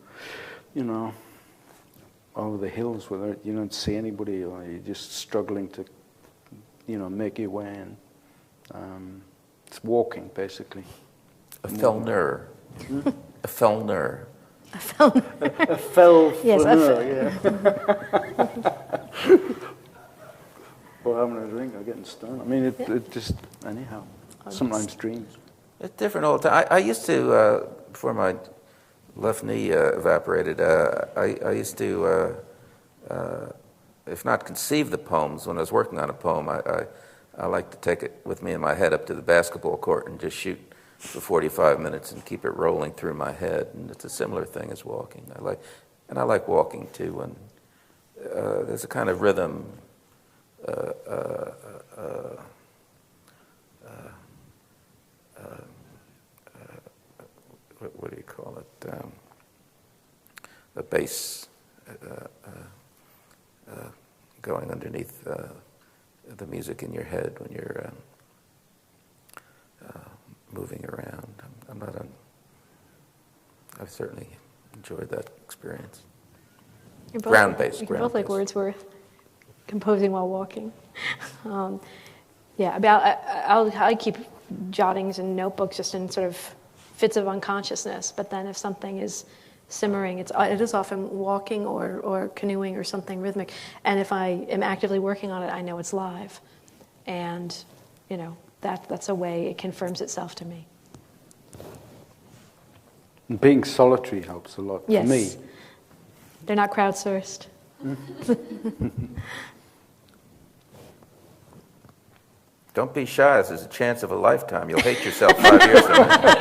over the hills where you don't see anybody, or you're just struggling to, make your way in. It's walking, basically.
A fellner. A fellner.
A fell
Yes,
yeah. Or having a drink or getting stoned. I mean, it just, anyhow, sometimes dreams.
It's different all the time. I used to, before my left knee evaporated, I used to, if not conceive the poems, when I was working on a poem, I like to take it with me in my head up to the basketball court and just shoot for 45 minutes and keep it rolling through my head. And it's a similar thing as walking. I like walking too. And there's a kind of rhythm. What do you call it? A bass going underneath the music in your head when you're moving around. I've certainly enjoyed that experience. Ground-based.
You're both like Wordsworth, composing while walking. I keep jottings and notebooks just in sort of fits of unconsciousness, but then if something is simmering, it is often walking or canoeing or something rhythmic. And if I am actively working on it, I know it's live. And, that's a way it confirms itself to me.
Being solitary helps a lot for me.
They're not crowdsourced.
Don't be shy. This is a chance of a lifetime. You'll hate yourself 5 years from now.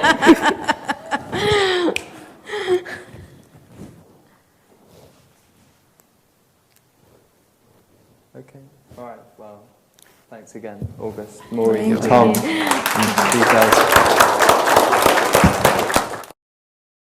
Okay. All right. Well, thanks again, August, Maureen,
Thank
Tom,
you.
and you guys.